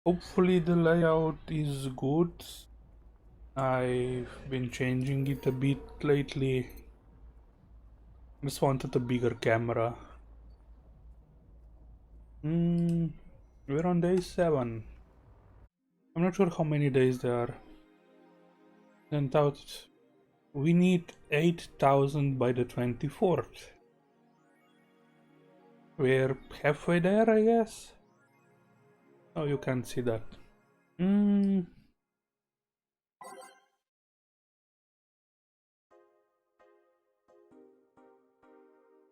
Hopefully the layout is good. I've been changing it a bit lately. Just wanted a bigger camera. We're on day 7. I'm not sure how many days there are. 10,000. We need 8,000 by the 24th. We're halfway there, I guess. Oh, you can't see that.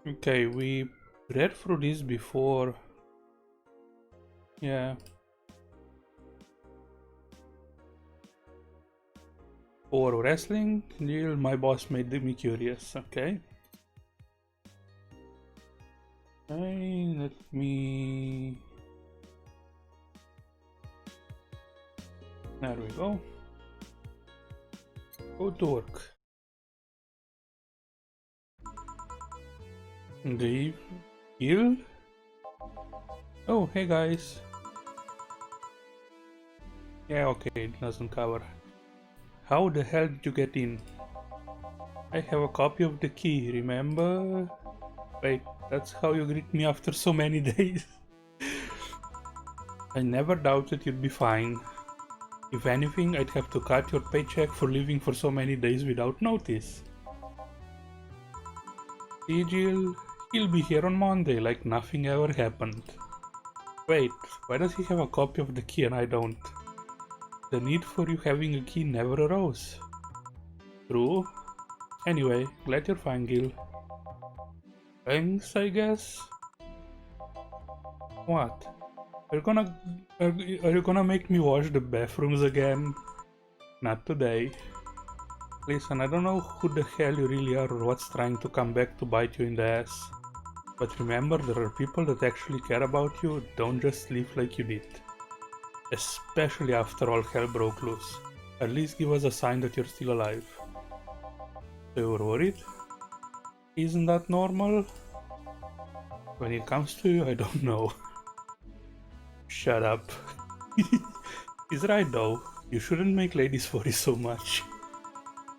Okay, we read through this before. Yeah. For wrestling, deal, my boss made me curious. Okay. Okay, let me... There we go. Go to work. The guild? Oh, hey guys. Yeah, okay, it doesn't cover. How the hell did you get in? I have a copy of the key, remember? Wait, that's how you greet me after so many days? I never doubted you'd be fine. If anything, I'd have to cut your paycheck for leaving for so many days without notice. See, Jill? He'll be here on Monday like nothing ever happened. Wait, why does he have a copy of the key and I don't? The need for you having a key never arose. True. Anyway, glad you're fine, Gil. Thanks, I guess? What? Are you gonna make me wash the bathrooms again? Not today. Listen, I don't know who the hell you really are or what's trying to come back to bite you in the ass. But remember, there are people that actually care about you, don't just live like you did. Especially after all hell broke loose. At least give us a sign that you're still alive. So you were worried? Isn't that normal? When it comes to you, I don't know. Shut up. He's right though, you shouldn't make ladies worry so much.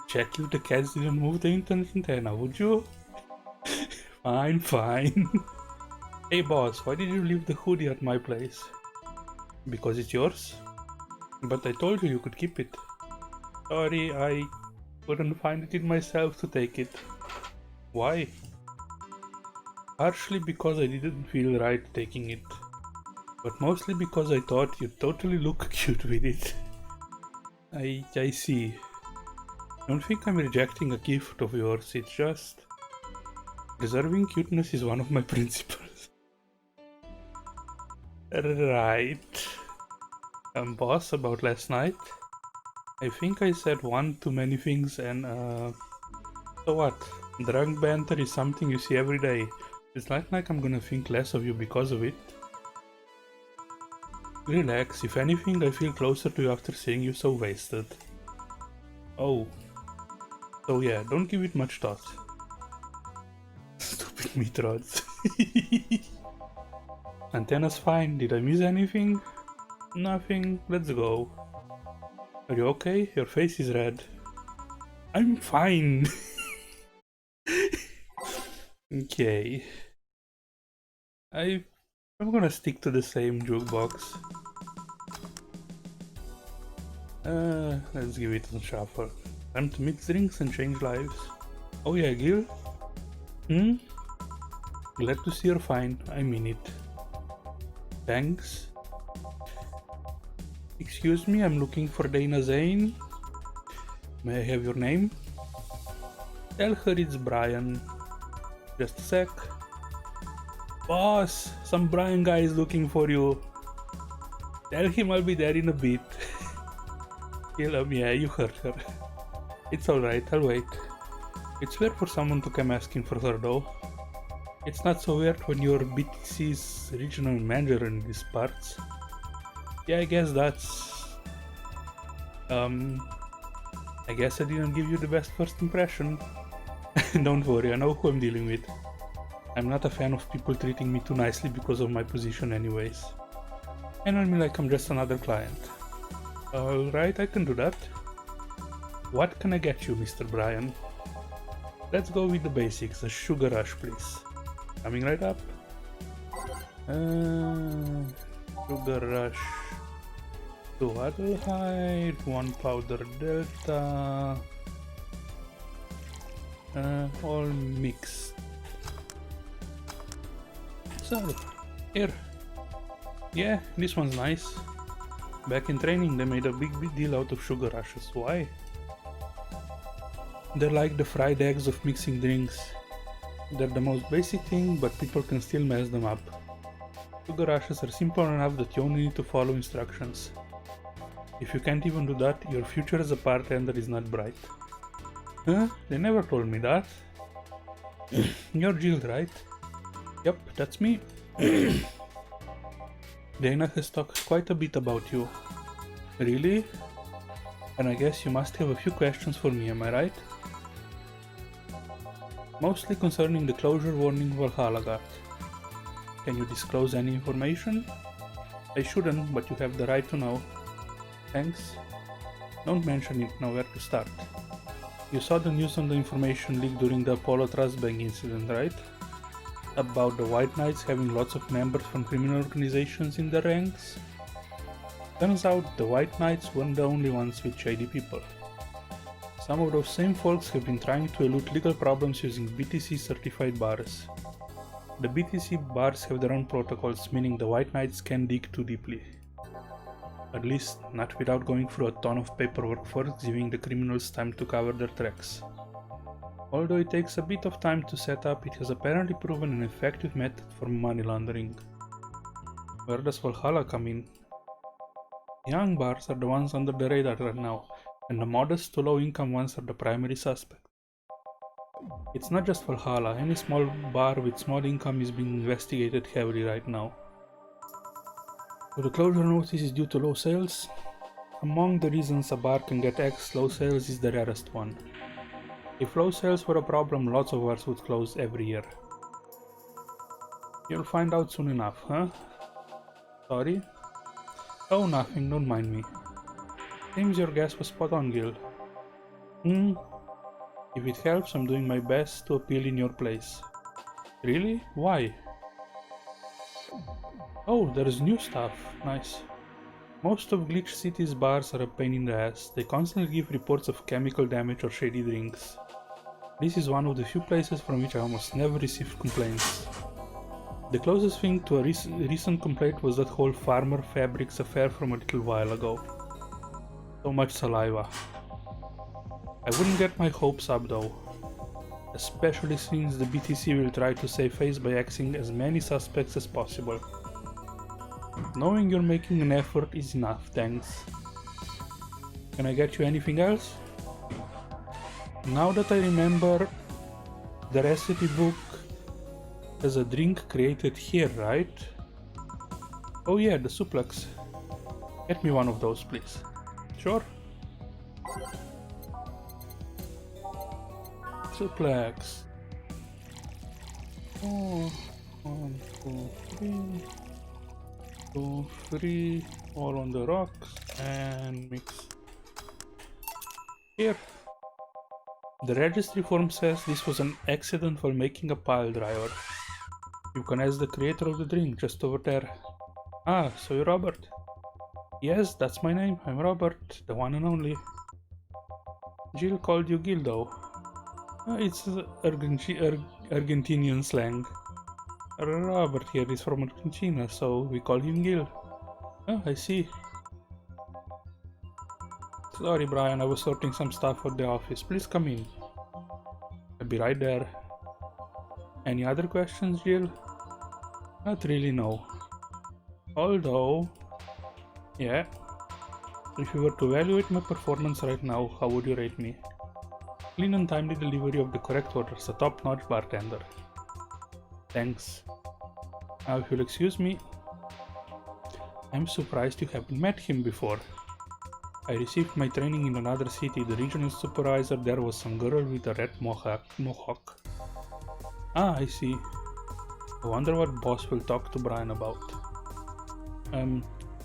Check if the cats didn't move the internet antenna, would you? Fine, fine. Hey boss, why did you leave the hoodie at my place? Because it's yours? But I told you could keep it. Sorry, I couldn't find it in myself to take it. Why? Partially because I didn't feel right taking it. But mostly because I thought you'd totally look cute with it. I see. Don't think I'm rejecting a gift of yours, it's just... Preserving cuteness is one of my principles. Right. Boss, about last night? I think I said one too many things and so what? Drunk banter is something you see every day. It's not like I'm gonna think less of you because of it. Relax, if anything I feel closer to you after seeing you so wasted. Oh. So yeah, don't give it much thought. Stupid meat rods. Antenna's fine, did I miss anything? Nothing, let's go. Are you okay? Your face is red. I'm fine. Okay. I'm gonna stick to the same jukebox. Let's give it a shuffle. Time to mix drinks and change lives. Oh yeah, Gil? Glad to see you're fine, I mean it. Thanks. Excuse me, I'm looking for Dana Zane. May I have your name? Tell her it's Brian. Just a sec. Boss, some Brian guy is looking for you. Tell him I'll be there in a bit. Yeah, you heard her. It's alright, I'll wait. It's weird for someone to come asking for her though. It's not so weird when you're BTC's regional manager in these parts. Yeah, I guess that's... I guess I didn't give you the best first impression. Don't worry, I know who I'm dealing with. I'm not a fan of people treating me too nicely because of my position anyways. Handle me like I'm just another client. Alright, I can do that. What can I get you, Mr. Brian? Let's go with the basics. A sugar rush, please. Coming right up. Sugar rush. 2 Adelheid, 1 powder delta. All mixed. So, here. Yeah, this one's nice. Back in training they made a big deal out of sugar rushes. Why? They're like the fried eggs of mixing drinks. They're the most basic thing, but people can still mess them up. Sugar rushes are simple enough that you only need to follow instructions. If you can't even do that, your future as a bartender is not bright. Huh? They never told me that. You're Jill, right? Yep, that's me. Dana has talked quite a bit about you. Really? And I guess you must have a few questions for me, am I right? Mostly concerning the closure warning Valhalla got. Can you disclose any information? I shouldn't, but you have the right to know. Thanks. Don't mention it, now where to start. You saw the news on the information leak during the Apollo Trust Bank incident, right? About the White Knights having lots of members from criminal organizations in their ranks? Turns out the White Knights weren't the only ones with shady people. Some of those same folks have been trying to elude legal problems using BTC certified bars. The BTC bars have their own protocols, meaning the White Knights can't dig too deeply. At least, not without going through a ton of paperwork first, giving the criminals time to cover their tracks. Although it takes a bit of time to set up, it has apparently proven an effective method for money laundering. Where does Valhalla come in? Young bars are the ones under the radar right now, and the modest to low income ones are the primary suspect. It's not just Valhalla, any small bar with small income is being investigated heavily right now. So the closure notice is due to low sales. Among the reasons a bar can get X, low sales is the rarest one. If low sales were a problem, lots of bars would close every year. You'll find out soon enough, huh? Sorry? Oh, nothing, don't mind me. Seems your guess was spot on, Gil. If it helps, I'm doing my best to appeal in your place. Really? Why? Oh, there's new stuff. Nice. Most of Glitch City's bars are a pain in the ass. They constantly give reports of chemical damage or shady drinks. This is one of the few places from which I almost never received complaints. The closest thing to a recent complaint was that whole Farmer Fabrics affair from a little while ago. So much saliva. I wouldn't get my hopes up though. Especially since the BTC will try to save face by axing as many suspects as possible. Knowing you're making an effort is enough, thanks. Can I get you anything else? Now that I remember, the recipe book has a drink created here, right? Oh yeah, the suplex. Get me one of those, please. Sure. Suplex. Oh, 1, 2, 3. 2, 3, all on the rocks, and mix. Here. The registry form says this was an accident while making a pile driver. You can ask the creator of the drink just over there. Ah, so you're Robert? Yes, that's my name. I'm Robert, the one and only. Jill called you Gil though. It's Argentinian slang. Robert here is from Argentina, so we call him Gil. Oh, I see. Sorry, Brian, I was sorting some stuff at the office. Please come in. I'll be right there. Any other questions, Jill? Not really, no. Although... yeah. If you were to evaluate my performance right now, how would you rate me? Clean and timely delivery of the correct orders, a top-notch bartender. Thanks. Now if you'll excuse me, I'm surprised you haven't met him before. I received my training in another city. The regional supervisor there was some girl with a red mohawk. Ah, I see. I wonder what boss will talk to Brian about.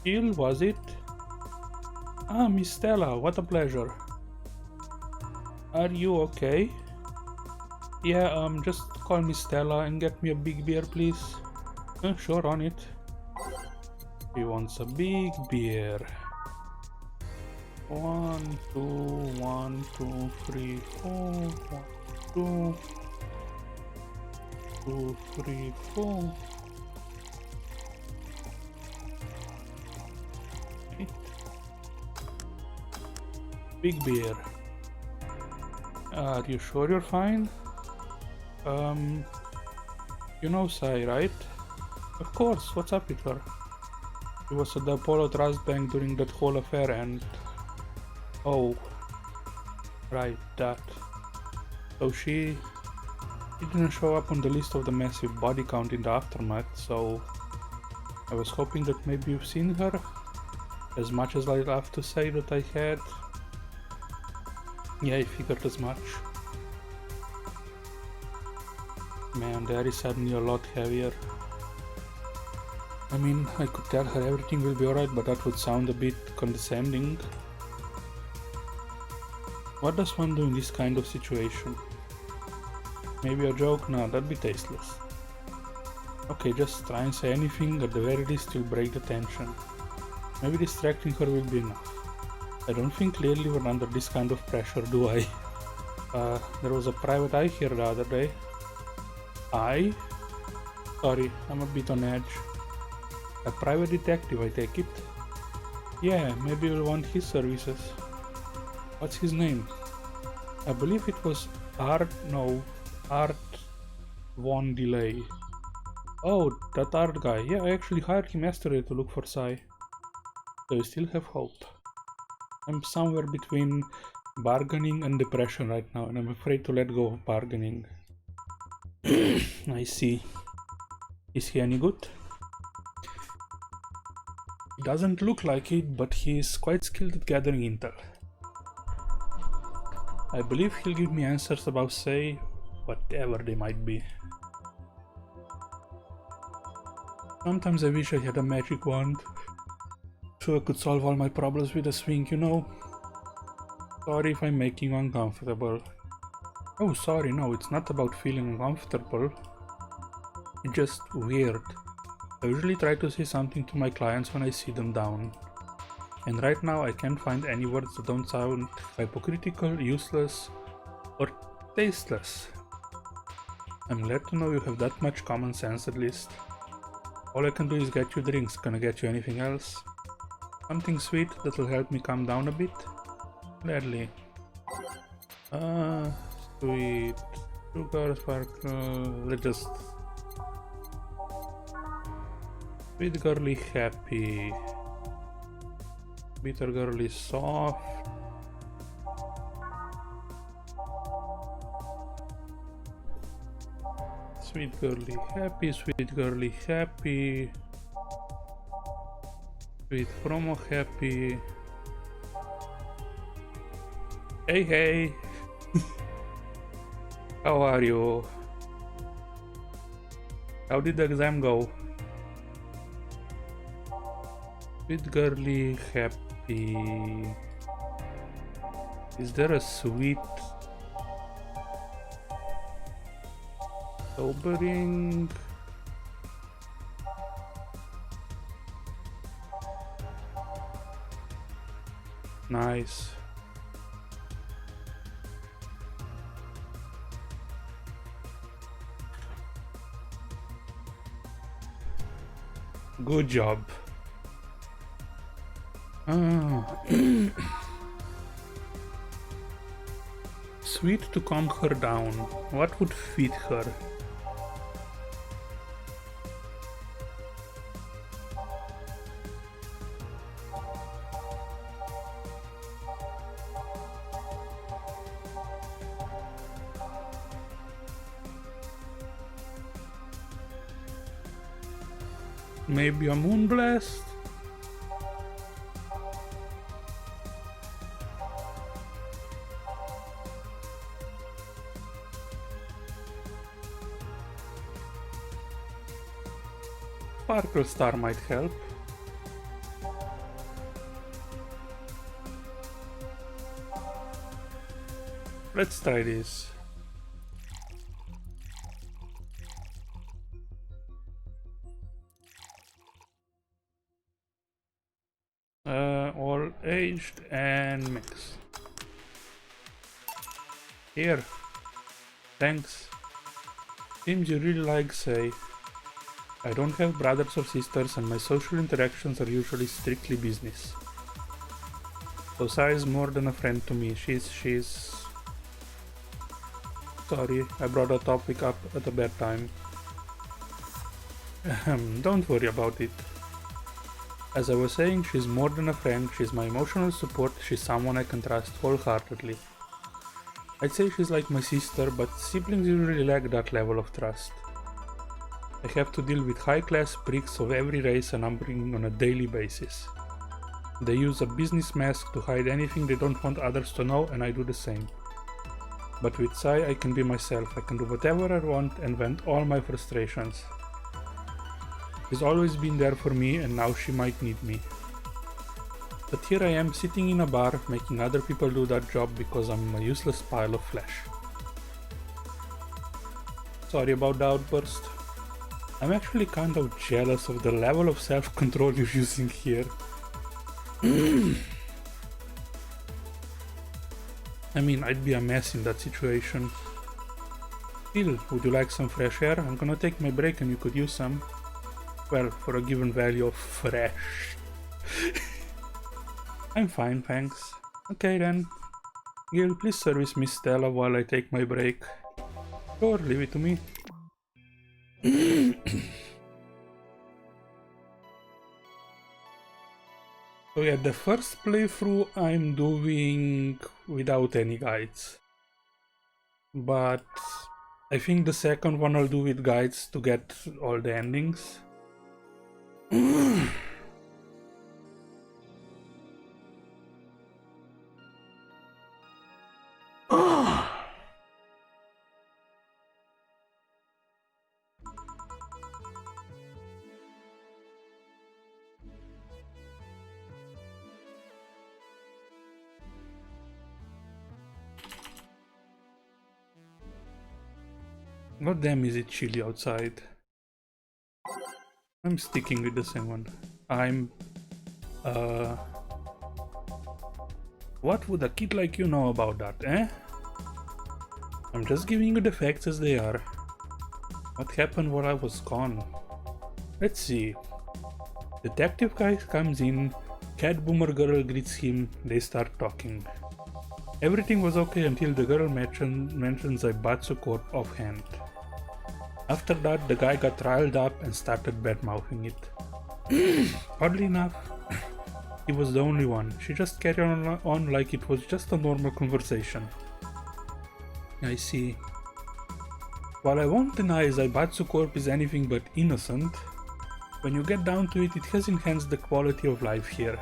Jill, was it? Ah, Miss Stella, what a pleasure. Are you okay? Yeah, just call me Stella and get me a big beer, please. Sure, on it. He wants a big beer. 1, 2, 1, 2, 3, 4, 1, 2, 2, 3, 4. Okay. Big beer. Are you sure you're fine? You know Sai, right? Of course, what's up with her? She was at the Apollo Trust Bank during that whole affair and... Oh, right, that. So she didn't show up on the list of the massive body count in the aftermath, so I was hoping that maybe you've seen her. As much as I'd love to say that I had. Yeah, I figured as much. Man, the air is suddenly a lot heavier. I mean, I could tell her everything will be alright, but that would sound a bit condescending. What does one do in this kind of situation? Maybe a joke? No, that'd be tasteless. Okay, just try and say anything, at the very least you'll break the tension. Maybe distracting her will be enough. I don't think clearly we're under this kind of pressure, do I? There was a private eye here the other day. Eye? Sorry, I'm a bit on edge. A private detective, I take it? Yeah, maybe you'll want his services. What's his name? I believe it was Art Von Delay. Oh, that Art guy. Yeah, I actually hired him yesterday to look for Sai. So I still have hope. I'm somewhere between bargaining and depression right now, and I'm afraid to let go of bargaining. I see. Is he any good? Doesn't look like it, but he is quite skilled at gathering intel. I believe he'll give me answers about, say, whatever they might be. Sometimes I wish I had a magic wand, so I could solve all my problems with a swing, you know? Sorry if I'm making you uncomfortable. Oh, sorry, no, it's not about feeling uncomfortable. It's just weird. I usually try to say something to my clients when I see them down. And right now I can't find any words that don't sound hypocritical, useless, or tasteless. I'm glad to know you have that much common sense at least. All I can do is get you drinks. Can I get you anything else? Something sweet that will help me calm down a bit? Gladly. Sweet. Sugar, sparkle, let's just... Sweet girly happy. Bitter girly soft. Sweet girly happy, sweet girly happy. Sweet promo happy. Hey, hey! How are you? How did the exam go? Sweet girly happy. Is there a sweet sobering? Nice. Good job. Sweet to calm her down. What would fit her? Maybe a moonblast? Sparkle Star might help. Let's try this. All aged and mix. Here. Thanks. Seems you really like Say. I don't have brothers or sisters and my social interactions are usually strictly business. So Sai is more than a friend to me. She's... Sorry, I brought a topic up at a bad time. Don't worry about it. As I was saying, she's more than a friend, she's my emotional support, she's someone I can trust wholeheartedly. I'd say she's like my sister, but siblings usually lack that level of trust. I have to deal with high-class pricks of every race and upbringing on a daily basis. They use a business mask to hide anything they don't want others to know, and I do the same. But with Sai, I can be myself, I can do whatever I want and vent all my frustrations. She's always been there for me and now she might need me. But here I am sitting in a bar making other people do that job because I'm a useless pile of flesh. Sorry about the outburst. I'm actually kind of jealous of the level of self-control you're using here. I mean, I'd be a mess in that situation. Still, would you like some fresh air? I'm gonna take my break and you could use some. Well, for a given value of fresh. I'm fine, thanks. Okay then. Gil, please service Miss Stella while I take my break. Sure, leave it to me. So yeah, the first playthrough I'm doing without any guides. But I think the second one I'll do with guides to get all the endings. God damn, is it chilly outside? I'm sticking with the same one. What would a kid like you know about that, eh? I'm just giving you the facts as they are. What happened while I was gone? Let's see. Detective guy comes in, cat boomer girl greets him, they start talking. Everything was okay until the girl mentions Zaibatsu Corp offhand. After that, the guy got riled up and started bad-mouthing it. Oddly enough, he was the only one. She just carried on like it was just a normal conversation. I see. While I won't deny Zaibatsu Corp is anything but innocent, when you get down to it, it has enhanced the quality of life here.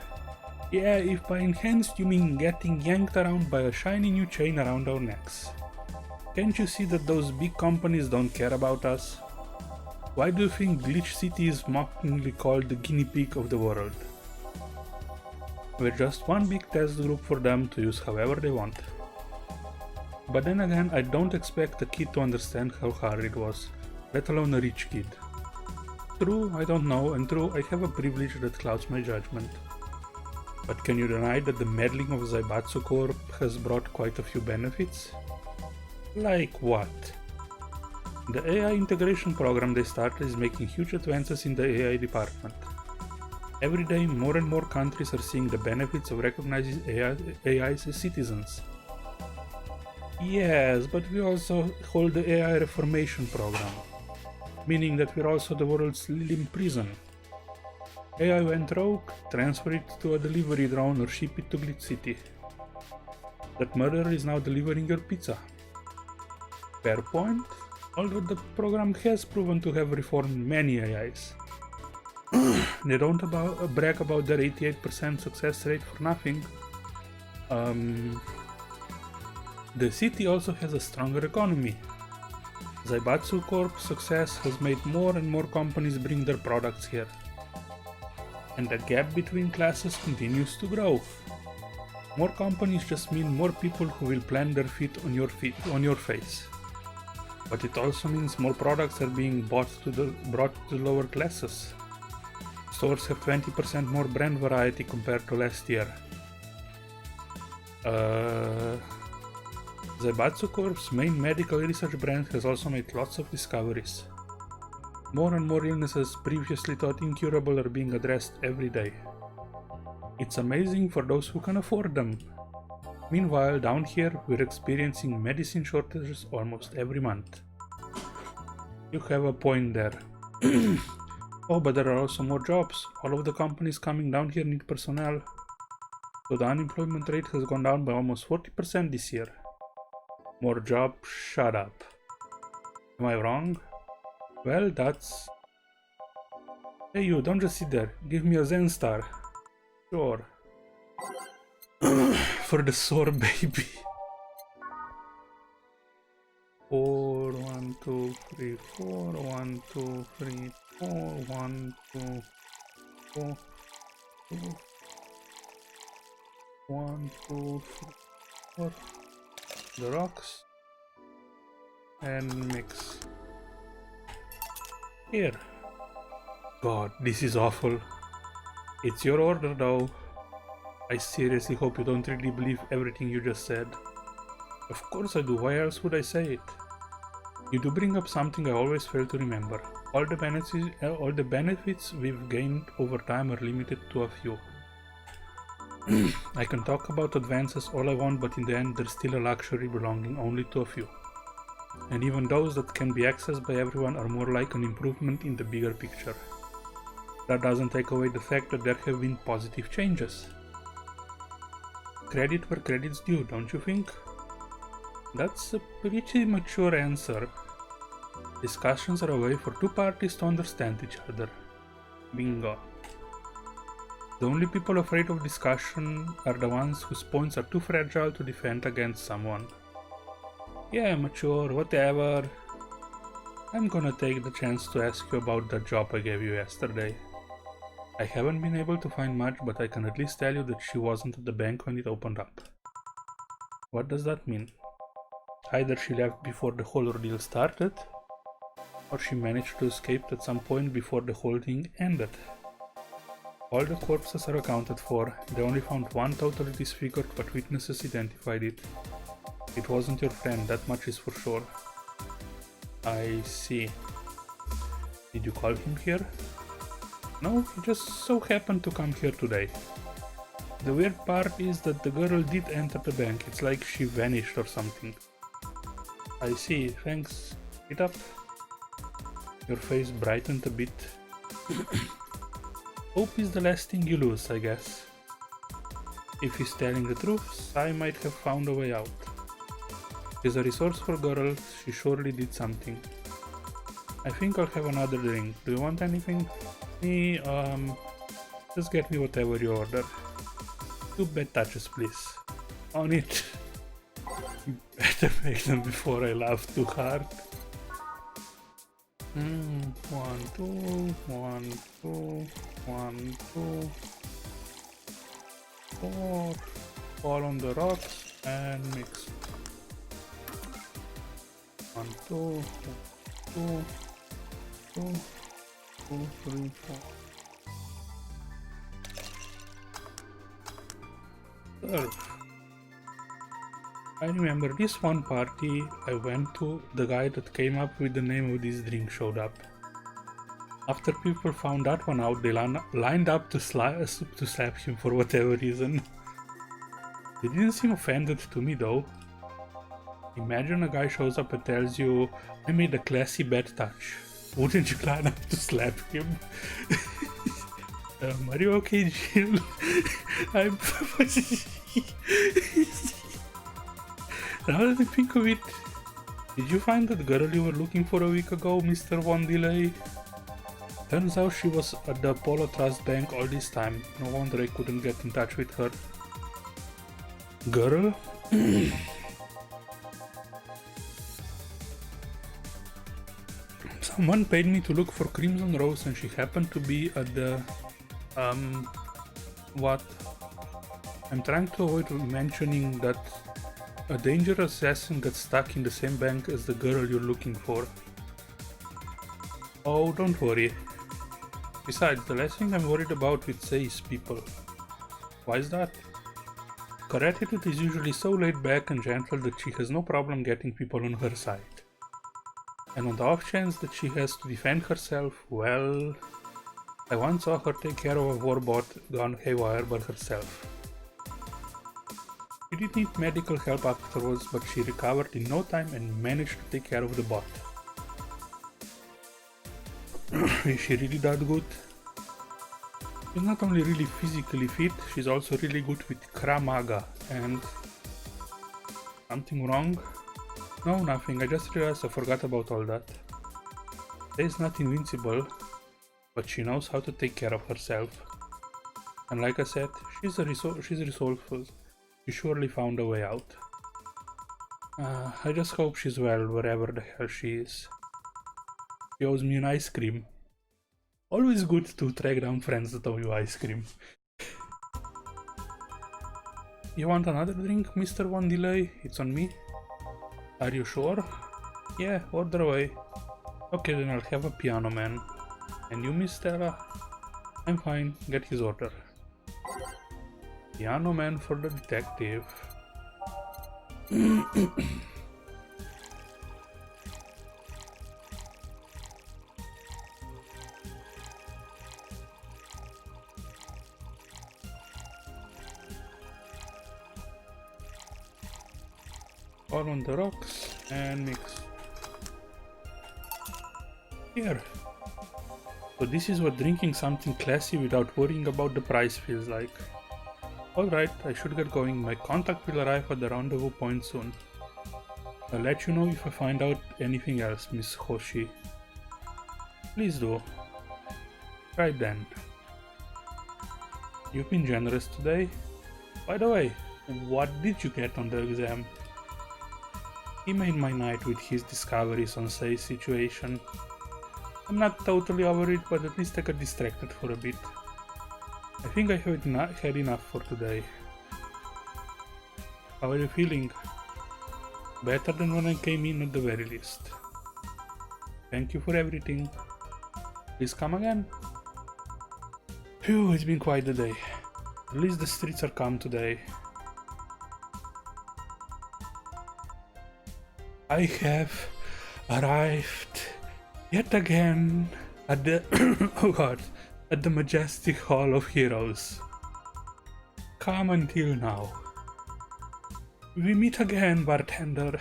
Yeah, if by enhanced you mean getting yanked around by a shiny new chain around our necks. Can't you see that those big companies don't care about us? Why do you think Glitch City is mockingly called the guinea pig of the world? We're just one big test group for them to use however they want. But then again, I don't expect a kid to understand how hard it was, let alone a rich kid. True, I don't know, and true, I have a privilege that clouds my judgment. But can you deny that the meddling of Zaibatsu Corp has brought quite a few benefits? Like what? The AI integration program they started is making huge advances in the AI department. Every day, more and more countries are seeing the benefits of recognizing AIs as citizens. Yes, but we also hold the AI reformation program, meaning that we're also the world's living prison. AI went rogue, transfer it to a delivery drone or ship it to Glitch City. That murderer is now delivering your pizza. Fair point, although the program has proven to have reformed many AIs. They don't brag about their 88% success rate for nothing. The city also has a stronger economy. Zaibatsu Corp's success has made more and more companies bring their products here. And the gap between classes continues to grow. More companies just mean more people who will plant their feet on your face. But it also means more products are being brought to the lower classes. Stores have 20% more brand variety compared to last year. Zaibatsu Corp's main medical research brand has also made lots of discoveries. More and more illnesses previously thought incurable are being addressed every day. It's amazing for those who can afford them. Meanwhile, down here, we're experiencing medicine shortages almost every month. You have a point there. Oh, but there are also more jobs. All of the companies coming down here need personnel. So the unemployment rate has gone down by almost 40% this year. More jobs? Shut up. Am I wrong? Well, that's... Hey you, don't just sit there. Give me a Zen star. Sure. For the sore baby. 4, 1, 2, 3, 4, 1, 2, 3, 4, 1, 2, 4, 2, 1, 2, 3, 4. The rocks. And mix. Here. God, this is awful. It's your order though. I seriously hope you don't really believe everything you just said. Of course I do, why else would I say it? You do bring up something I always fail to remember. All the benefits we've gained over time are limited to a few. I can talk about advances all I want, but in the end there's still a luxury belonging only to a few. And even those that can be accessed by everyone are more like an improvement in the bigger picture. That doesn't take away the fact that there have been positive changes. Credit where credit's due, don't you think? That's a pretty mature answer. Discussions are a way for two parties to understand each other. Bingo. The only people afraid of discussion are the ones whose points are too fragile to defend against someone. Yeah, mature, whatever. I'm gonna take the chance to ask you about that job I gave you yesterday. I haven't been able to find much, but I can at least tell you that she wasn't at the bank when it opened up. What does that mean? Either she left before the whole ordeal started, or she managed to escape at some point before the whole thing ended. All the corpses are accounted for. They only found one totally disfigured, but witnesses identified it. It wasn't your friend, that much is for sure. I see. Did you call him here? No, he just so happened to come here today. The weird part is that the girl did enter the bank. It's like she vanished or something. I see, thanks. Get up. Your face brightened a bit. Hope is the last thing you lose, I guess. If he's telling the truth, I might have found a way out. She's a resourceful girl, she surely did something. I think I'll have another drink. Do you want anything? Me, just get me whatever you order. 2 bad touches, please. On it. You better make them before I laugh too hard. 1, 2, 1, 2, 1, 2, 4. Fall on the rocks and mix. 1, 2, 2, 2, 2, 3, 4. Serve. I remember this one party I went to, the guy that came up with the name of this drink showed up. After people found that one out, they lined up to slap him for whatever reason. They didn't seem offended to me though. Imagine a guy shows up and tells you, I made a classy bad touch. Wouldn't you line up to slap him? Are you okay, Jill? I'm... Now that I think of it, did you find that girl you were looking for a week ago, Mr. Von Delay? Turns out she was at the Apollo Trust Bank all this time. No wonder I couldn't get in touch with her. Girl? Someone paid me to look for Crimson Rose and she happened to be at the... what? I'm trying to avoid mentioning that a dangerous assassin got stuck in the same bank as the girl you're looking for. Oh, don't worry. Besides, the last thing I'm worried about with Say is people. Why is that? Her attitude is usually so laid back and gentle that she has no problem getting people on her side. And on the off chance that she has to defend herself, well, I once saw her take care of a warbot gone haywire by herself. She did need medical help afterwards, but she recovered in no time and managed to take care of the bot. Is she really that good? She's not only really physically fit, she's also really good with Krav Maga. And something wrong? No, nothing. I just realized I forgot about all that. She's not invincible, but she knows how to take care of herself. And like I said, she's resourceful. She surely found a way out. I just hope she's well wherever the hell she is. She owes me an ice cream. Always good to track down friends that owe you ice cream. You want another drink, Mr. One Delay? It's on me. Are you sure? Yeah, order away. Okay, then I'll have a Piano Man. And you, Miss Stella? I'm fine, get his order. Piano Man for the detective. All on the rocks and mix. Here. So this is what drinking something classy without worrying about the price feels like. Alright, I should get going. My contact will arrive at the rendezvous point soon. I'll let you know if I find out anything else, Miss Hoshi. Please do. Right then. You've been generous today. By the way, what did you get on the exam? He made my night with his discoveries on Say's situation. I'm not totally over it, but at least I got distracted for a bit. I think I have had enough for today. How are you feeling? Better than when I came in at the very least. Thank you for everything. Please come again. Phew, it's been quite a day. At least the streets are calm today. I have arrived yet again at the at the majestic Hall of Heroes. Come until now. We meet again, bartender.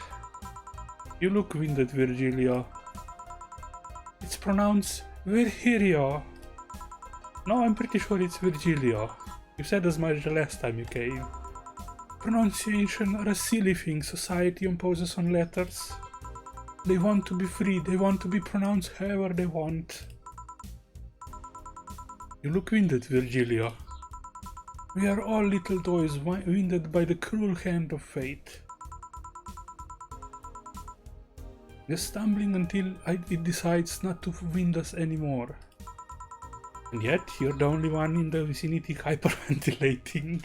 You look winded, Virgilio. It's pronounced Virgilio. No, I'm pretty sure it's Virgilio. You said as much the last time you came. Pronunciation are a silly thing society imposes on letters. They want to be free, they want to be pronounced however they want. You look winded, Virgilio. We are all little toys winded by the cruel hand of fate. Just stumbling until it decides not to wind us anymore. And yet, you're the only one in the vicinity hyperventilating.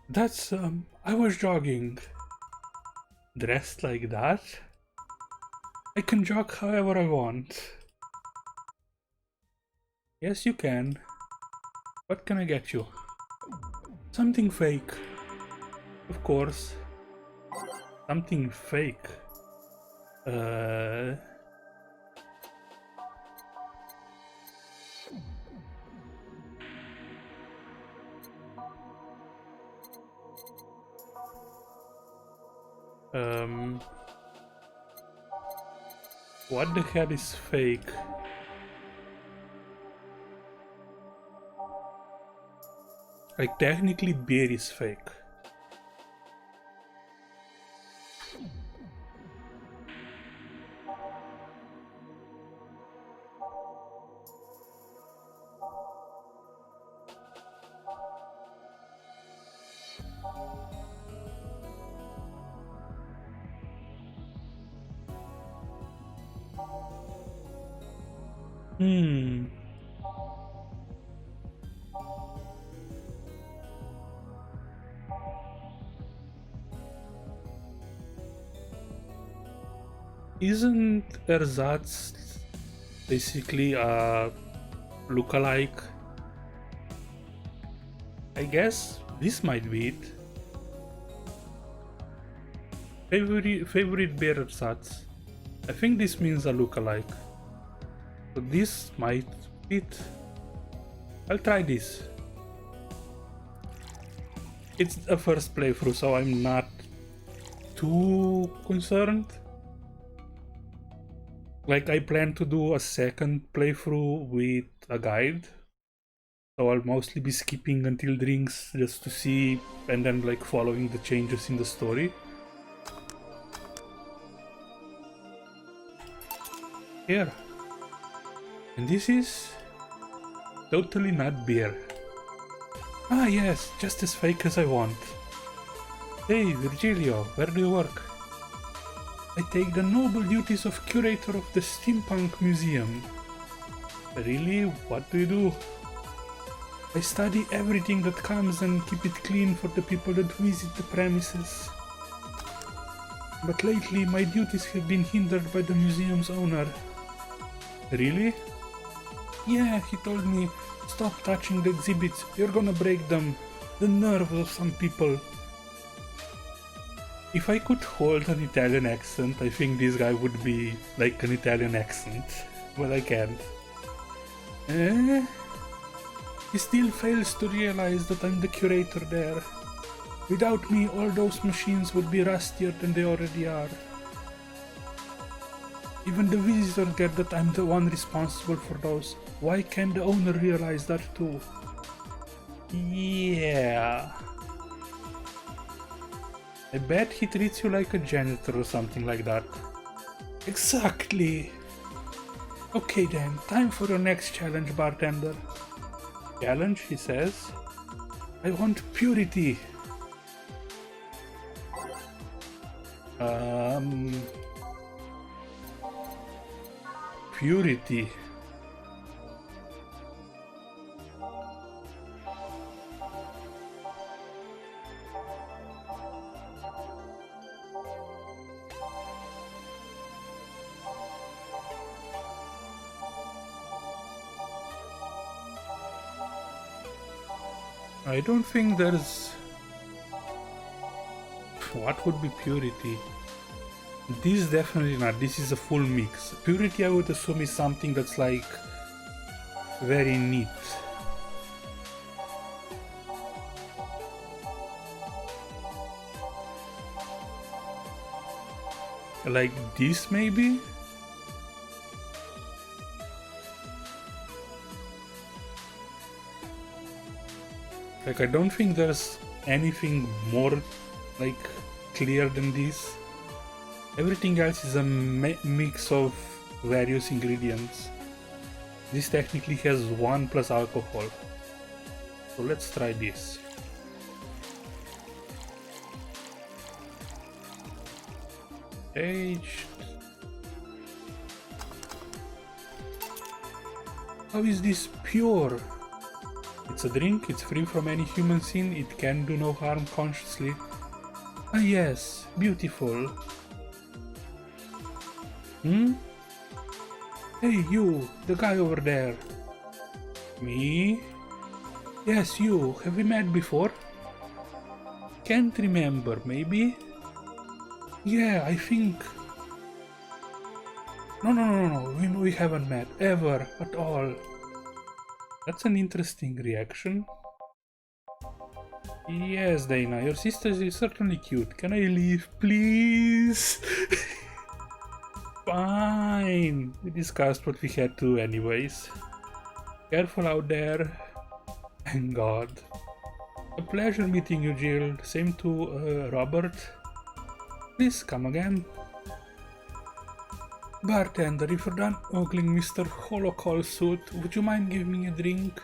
That's, I was jogging. Dressed like that? I can jog however I want. Yes, you can. What can I get you? Something fake. Of course. Something fake. What the hell is fake? Like, technically beer is fake. Isn't ersatz basically a lookalike? I guess this might be it. Favorite bear ersatz. I think this means a lookalike. So this might fit. I'll try this. It's a first playthrough, so I'm not too concerned. Like, I plan to do a second playthrough with a guide, so I'll mostly be skipping until drinks just to see and then like following the changes in the story. Here. And this is totally not beer. Ah yes, just as fake as I want. Hey Virgilio, where do you work? I take the noble duties of curator of the Steampunk Museum. Really? What do you do? I study everything that comes and keep it clean for the people that visit the premises. But lately my duties have been hindered by the museum's owner. Really? Yeah, he told me, stop touching the exhibits, you're gonna break them. The nerves of some people. If I could hold an Italian accent, I think this guy would be like an Italian accent, but I can't. He still fails to realize that I'm the curator there. Without me, all those machines would be rustier than they already are. Even the visitors get that I'm the one responsible for those. Why can't the owner realize that too? Yeah. I bet he treats you like a janitor or something like that. Exactly! Okay then, time for your next challenge, bartender. Challenge, he says. I want purity. Purity. I don't think there's... What would be purity? This definitely not. This is a full mix. Purity, I would assume, is something that's like very neat. Like this, maybe? Like, I don't think there's anything more like clear than this. Everything else is a mix of various ingredients. This technically has 1 plus alcohol. So let's try this. Aged. How is this pure? It's a drink, it's free from any human sin, it can do no harm consciously. Ah yes, beautiful. Hey you, the guy over there. Me? Yes, you. Have we met before? Can't remember, maybe? Yeah, I think... No, we haven't met, ever, at all. That's an interesting reaction. Yes, Dana, your sister is certainly cute. Can I leave, please? Fine. We discussed what we had to anyways. Careful out there. Thank God. A pleasure meeting you, Jill. Same to Robert. Please come again. Bartender, if you're done ogling Mr. Holocall suit, would you mind giving me a drink?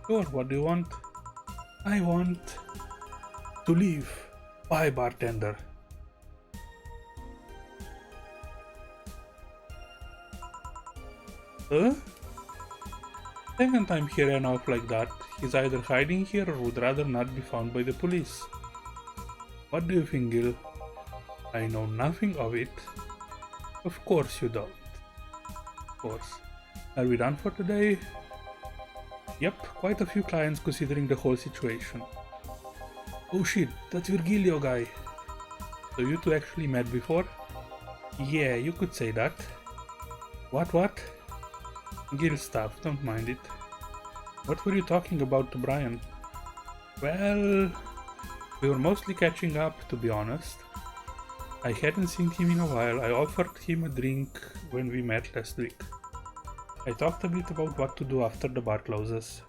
Sure, what do you want? I want to leave. Bye, bartender. Huh? Second time he ran off like that, he's either hiding here or would rather not be found by the police. What do you think, Gil? I know nothing of it. Of course you don't. Of course. Are we done for today? Yep, quite a few clients considering the whole situation. Oh shit, that's Virgilio guy. So you two actually met before? Yeah, you could say that. What? Gil stuff, don't mind it. What were you talking about to Brian? Well, we were mostly catching up, to be honest. I hadn't seen him in a while. I offered him a drink when we met last week. I talked a bit about what to do after the bar closes.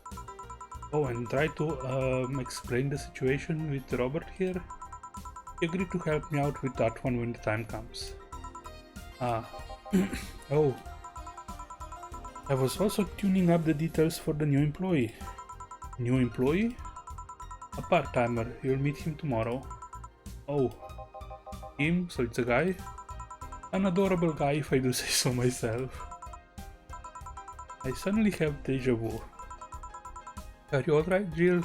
Oh, and tried to explain the situation with Robert here. He agreed to help me out with that one when the time comes. Ah. Oh. I was also tuning up the details for the new employee. New employee? A part-timer. You'll meet him tomorrow. Oh. Him? So it's a guy? An adorable guy if I do say so myself. I suddenly have deja vu. Are you alright, Jill?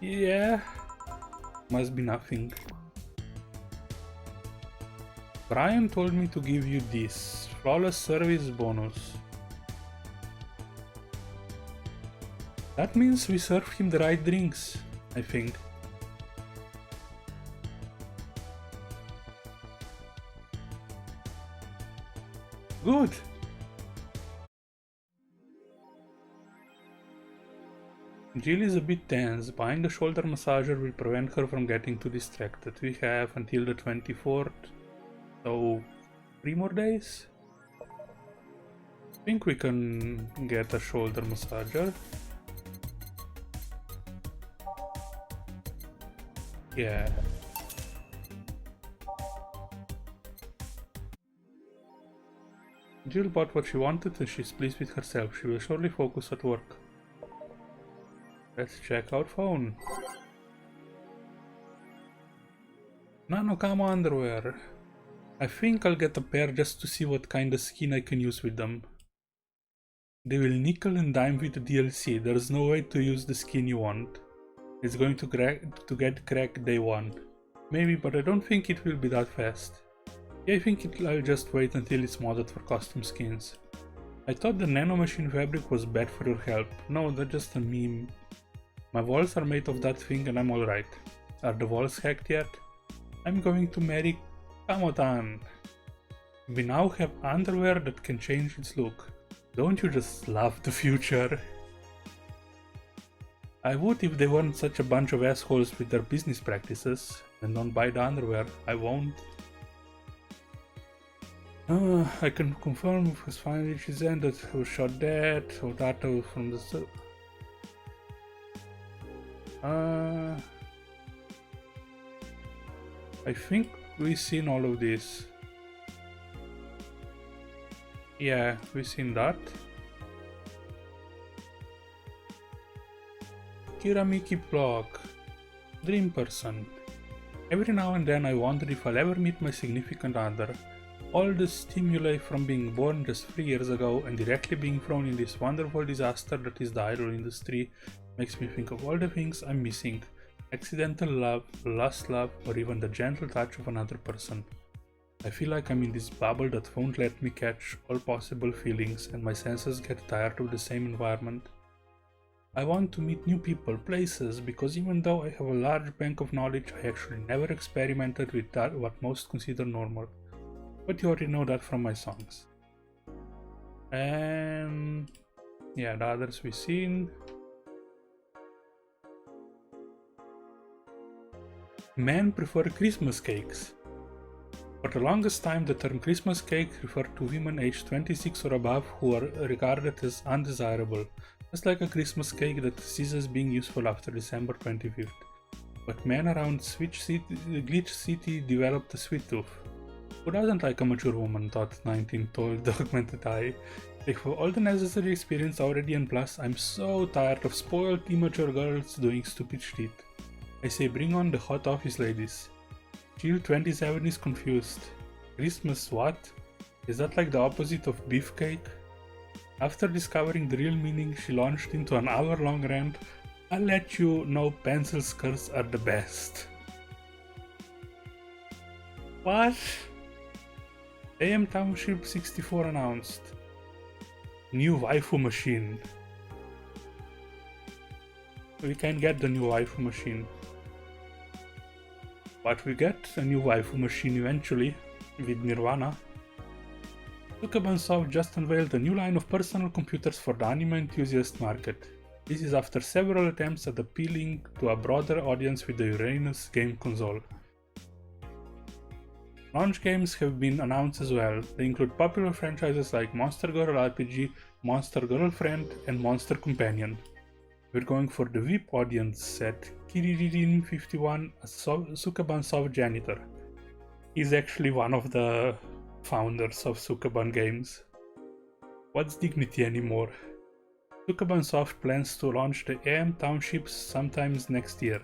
Yeah. Must be nothing. Brian told me to give you this. Flawless service bonus. That means we serve him the right drinks, I think. Good! Jill is a bit tense. Buying the shoulder massager will prevent her from getting too distracted. We have until the 24th, so 3 more days? I think we can get a shoulder massager. Yeah. Jill bought what she wanted and she's pleased with herself. She will surely focus at work. Let's check our phone. Nanokama underwear. I think I'll get a pair just to see what kind of skin I can use with them. They will nickel and dime with the DLC. There's no way to use the skin you want. It's going to get cracked day 1. Maybe, but I don't think it will be that fast. Yeah, I think I'll just wait until it's modded for custom skins. I thought the nanomachine fabric was bad for your health. No, that's just a meme. My walls are made of that thing and I'm alright. Are the walls hacked yet? I'm going to marry Kamotan. We now have underwear that can change its look. Don't you just love the future? I would if they weren't such a bunch of assholes with their business practices. And don't buy the underwear. I won't. I can confirm with his final reaches ended. I was shot dead. So data from the I think we've seen all of this. Yeah, we've seen that. Kiramiki block. Dream person. Every now and then I wonder if I'll ever meet my significant other. All the stimuli from being born just 3 years ago and directly being thrown in this wonderful disaster that is the idol industry makes me think of all the things I'm missing. Accidental love, lost love, or even the gentle touch of another person. I feel like I'm in this bubble that won't let me catch all possible feelings and my senses get tired of the same environment. I want to meet new people, places, because even though I have a large bank of knowledge, I actually never experimented with that what most consider normal. But you already know that from my songs. And yeah, the others we've seen. Men prefer Christmas cakes. For the longest time, the term Christmas cake referred to women aged 26 or above who are regarded as undesirable, just like a Christmas cake that ceases being useful after December 25th. But men around Glitch City developed a sweet tooth. Who doesn't like a mature woman, thought 19 told the augmented eye. They have all the necessary experience already, and plus, I'm so tired of spoiled immature girls doing stupid shit. I say bring on the hot office ladies. Jill 27 is confused. Christmas what? Is that like the opposite of beefcake? After discovering the real meaning, she launched into an hour-long rant. I'll let you know pencil skirts are the best. What? AM Township 64 announced. New waifu machine. We can get the new waifu machine. But we get a new waifu machine eventually, with Nirvana. Sukabansoft just unveiled a new line of personal computers for the anime enthusiast market. This is after several attempts at appealing to a broader audience with the Uranus game console. Launch games have been announced as well. They include popular franchises like Monster Girl RPG, Monster Girlfriend, and Monster Companion. We're going for the VIP audience, said Kiririn51, a Sukabansoft janitor. He's actually one of the founders of Sukaban Games. What's Dignity anymore? Sukabansoft plans to launch the AM Townships sometimes next year.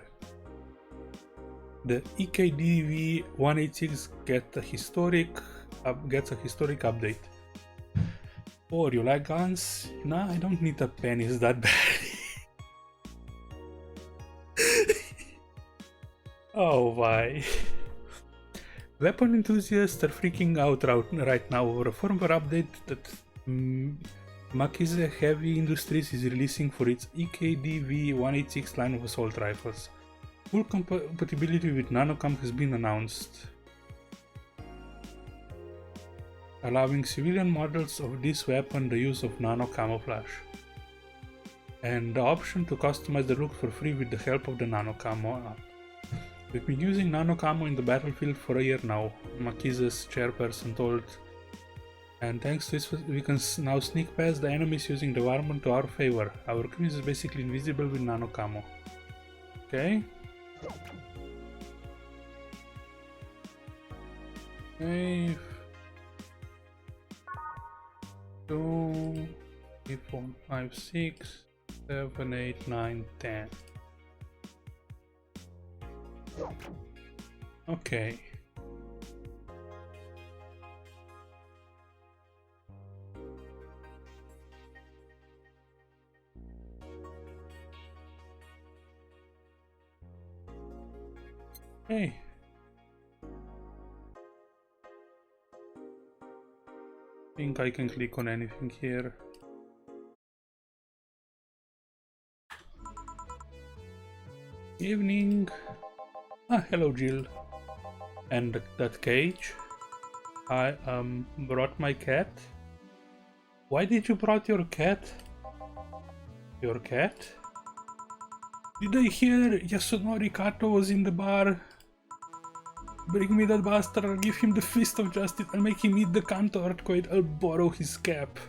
The EKD VA-11 gets a historic update. Oh, you like guns? Nah, I don't need a penis that bad. Oh, why? Weapon enthusiasts are freaking out right now over a firmware update that Makize Heavy Industries is releasing for its EKD VA-11 line of assault rifles. Full compatibility with nanocam has been announced, allowing civilian models of this weapon the use of nano camouflage, and the option to customize the look for free with the help of the nano camo app. We've been using nano camo in the battlefield for a year now, Makize's chairperson told, and thanks to this we can now sneak past the enemies using the armor to our favor. Our crew is basically invisible with nano camo. Okay. Okay. 2, 3, 4, 5, 6, 7, 8, 9, 10. Okay. Hey. Think I can click on anything here. Evening. Ah, hello Jill. And that cage. I brought my cat. Why did you brought your cat? Your cat? Did I hear Yasunori Kato was in the bar? Bring me that bastard, I'll give him the fist of justice, I'll make him eat the Kanto earthquake, I'll borrow his cap.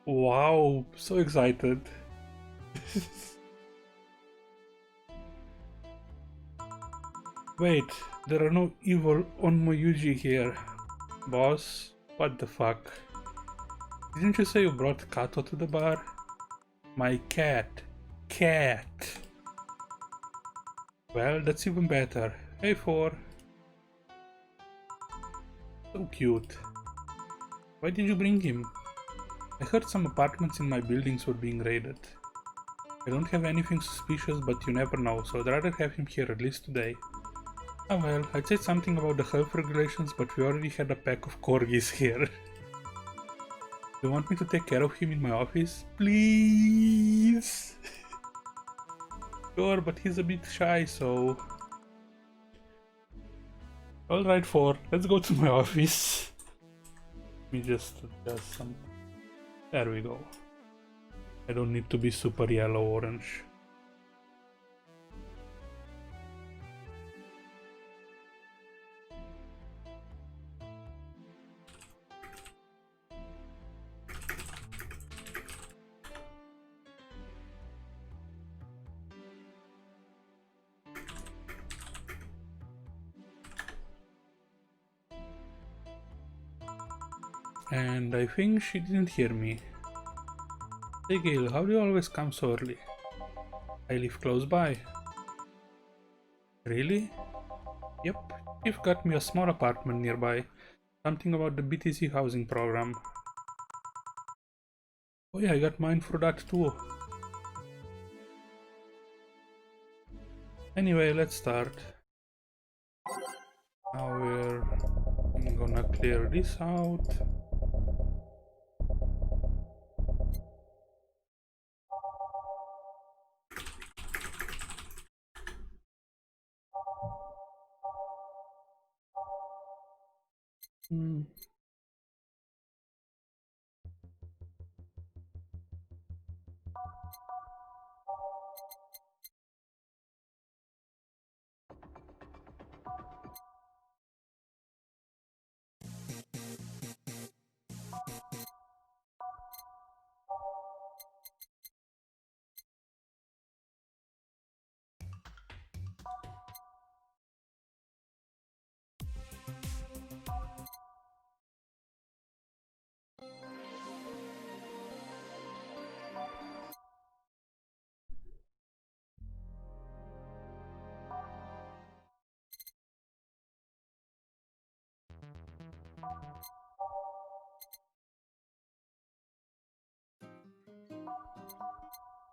Wow, so excited. Wait, there are no evil Onmoyuji here. Boss, what the fuck? Didn't you say you brought Kato to the bar? My cat. Cat. Well, that's even better. Hey, 4. So cute. Why did you bring him? I heard some apartments in my buildings were being raided. I don't have anything suspicious, but you never know, so I'd rather have him here at least today. Ah well, I'd say something about the health regulations, but we already had a pack of corgis here. You want me to take care of him in my office? Please! Sure, but he's a bit shy, so... Alright, 4, let's go to my office. Let me just adjust some... There we go. I don't need to be super yellow-orange. And I think she didn't hear me. Hey Gail, how do you always come so early? I live close by. Really? Yep, you've got me a small apartment nearby. Something about the BTC housing program. Oh yeah, I got mine for that too. Anyway, let's start. Now we're gonna clear this out.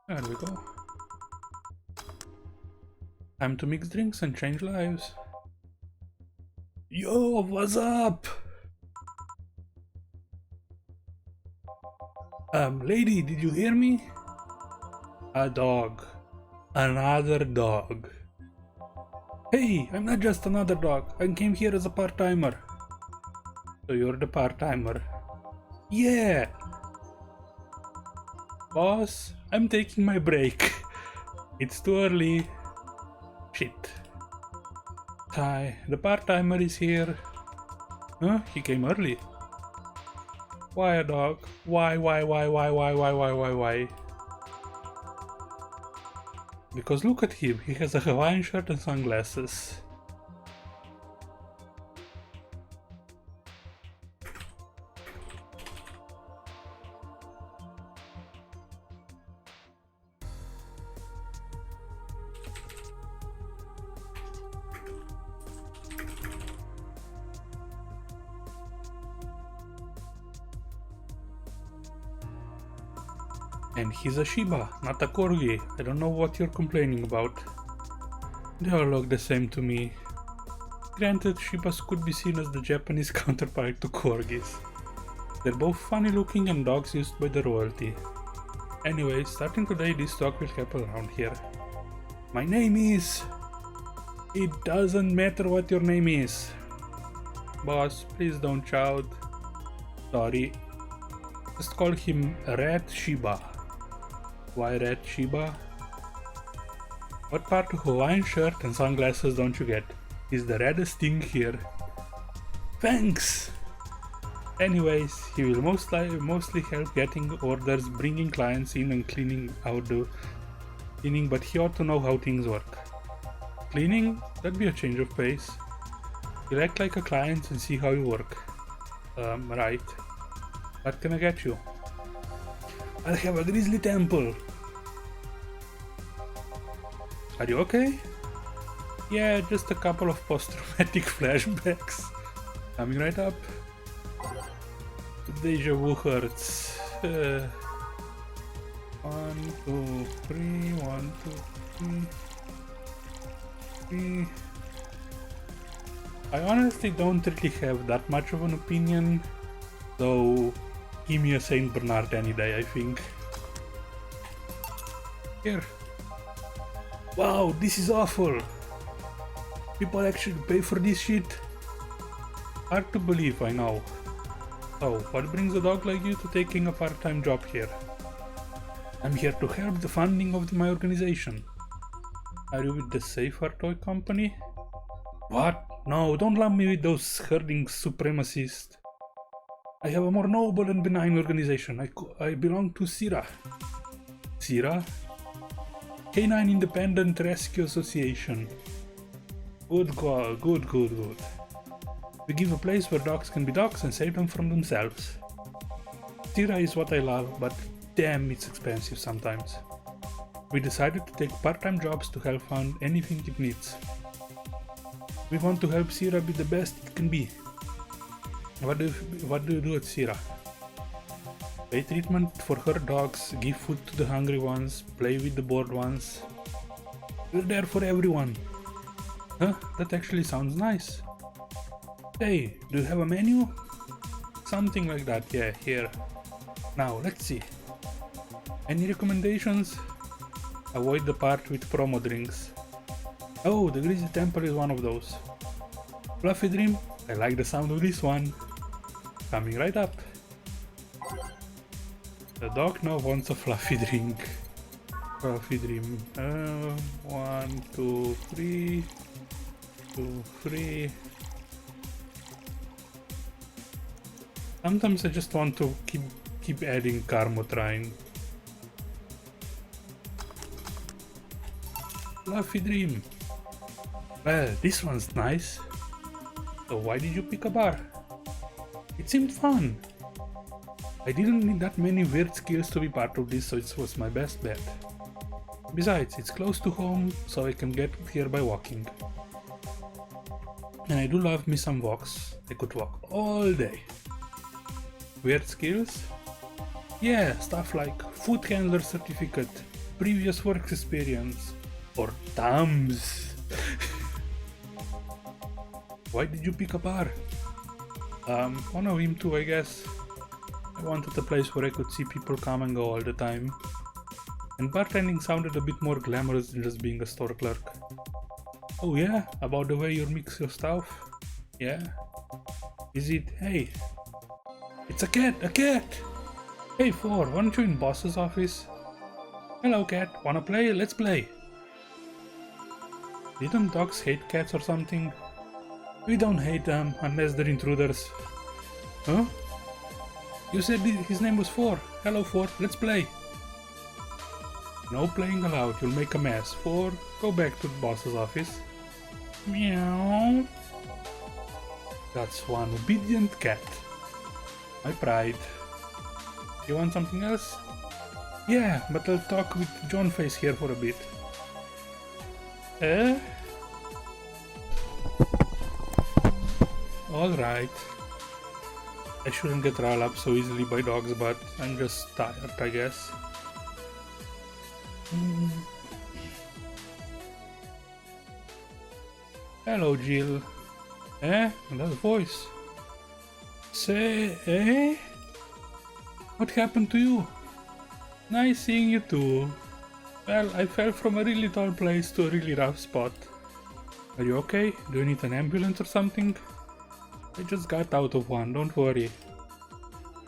There we go. Time to mix drinks and change lives. Yo, what's up? Lady, did you hear me? A dog. Another dog. Hey, I'm not just another dog. I came here as a part-timer. So you're the part-timer. Yeah! Boss, I'm taking my break. It's too early. Shit. Ty, the part-timer is here. Huh? He came early. Why a dog? Why? Because look at him, he has a Hawaiian shirt and sunglasses. And he's a Shiba, not a Corgi. I don't know what you're complaining about. They all look the same to me. Granted, Shibas could be seen as the Japanese counterpart to Corgis. They're both funny looking and dogs used by the royalty. Anyway, starting today this dog will help around here. My name is... It doesn't matter what your name is. Boss, please don't shout. Sorry. Just call him Red Shiba. Why Red Shiba? What part of Hawaiian shirt and sunglasses don't you get? He's the reddest thing here. Thanks! Anyways, he will mostly help getting orders, bringing clients in and cleaning out the cleaning, but he ought to know how things work. Cleaning? That'd be a change of pace. He'll act like a client and see how you work. Right. What can I get you? I have a grizzly temple. Are you okay? Yeah, just a couple of post-traumatic flashbacks. Coming right up. The deja vu hurts. 1, 2, 3, 1, 2, 3. I honestly don't really have that much of an opinion, though give me a Saint Bernard any day, I think. Here. Wow, this is awful. People actually pay for this shit? Hard to believe, I know. So, what brings a dog like you to taking a part-time job here? I'm here to help the funding of my organization. Are you with the Safer Toy Company? What? No, don't lump me with those herding supremacists. I have a more noble and benign organization. I belong to CIRA. CIRA? Canine Independent Rescue Association. Good God, good. We give a place where dogs can be dogs and save them from themselves. CIRA is what I love, but damn, it's expensive sometimes. We decided to take part-time jobs to help fund anything it needs. We want to help CIRA be the best it can be. What do you do at CIRA? Pay treatment for her dogs, give food to the hungry ones, play with the bored ones. We're there for everyone. Huh? That actually sounds nice. Hey, do you have a menu? Something like that, yeah, here. Now, let's see. Any recommendations? Avoid the part with promo drinks. Oh, the Greasy Temple is one of those. Fluffy Dream? I like the sound of this one. Coming right up. The dog now wants a fluffy drink. Fluffy Dream. 1, 2, 3. 2, 3. Sometimes I just want to keep adding Karma trying. Fluffy Dream. Well, this one's nice. So why did you pick a bar? It seemed fun. I didn't need that many weird skills to be part of this, so it was my best bet. Besides, it's close to home, so I can get here by walking. And I do love me some walks. I could walk all day. Weird skills? Yeah, stuff like food handler certificate, previous work experience, or thumbs. Why did you pick a bar? One of him too, I guess. I wanted a place where I could see people come and go all the time. And bartending sounded a bit more glamorous than just being a store clerk. Oh yeah? About the way you mix your stuff? Yeah? Is it? Hey! It's a cat! A cat! Hey Four, weren't you in boss's office? Hello cat, wanna play? Let's play! Didn't dogs hate cats or something? We don't hate them unless they're intruders. Huh? You said his name was Four. Hello Four, let's play! No playing allowed, you'll make a mess. Four, go back to the boss's office. Meow. That's one obedient cat. My pride. You want something else? Yeah, but I'll talk with John Face here for a bit. Alright. I shouldn't get riled up so easily by dogs, but I'm just tired, I guess. Hello, Jill. That voice. Say, What happened to you? Nice seeing you too. Well, I fell from a really tall place to a really rough spot. Are you okay? Do you need an ambulance or something? I just got out of one, don't worry.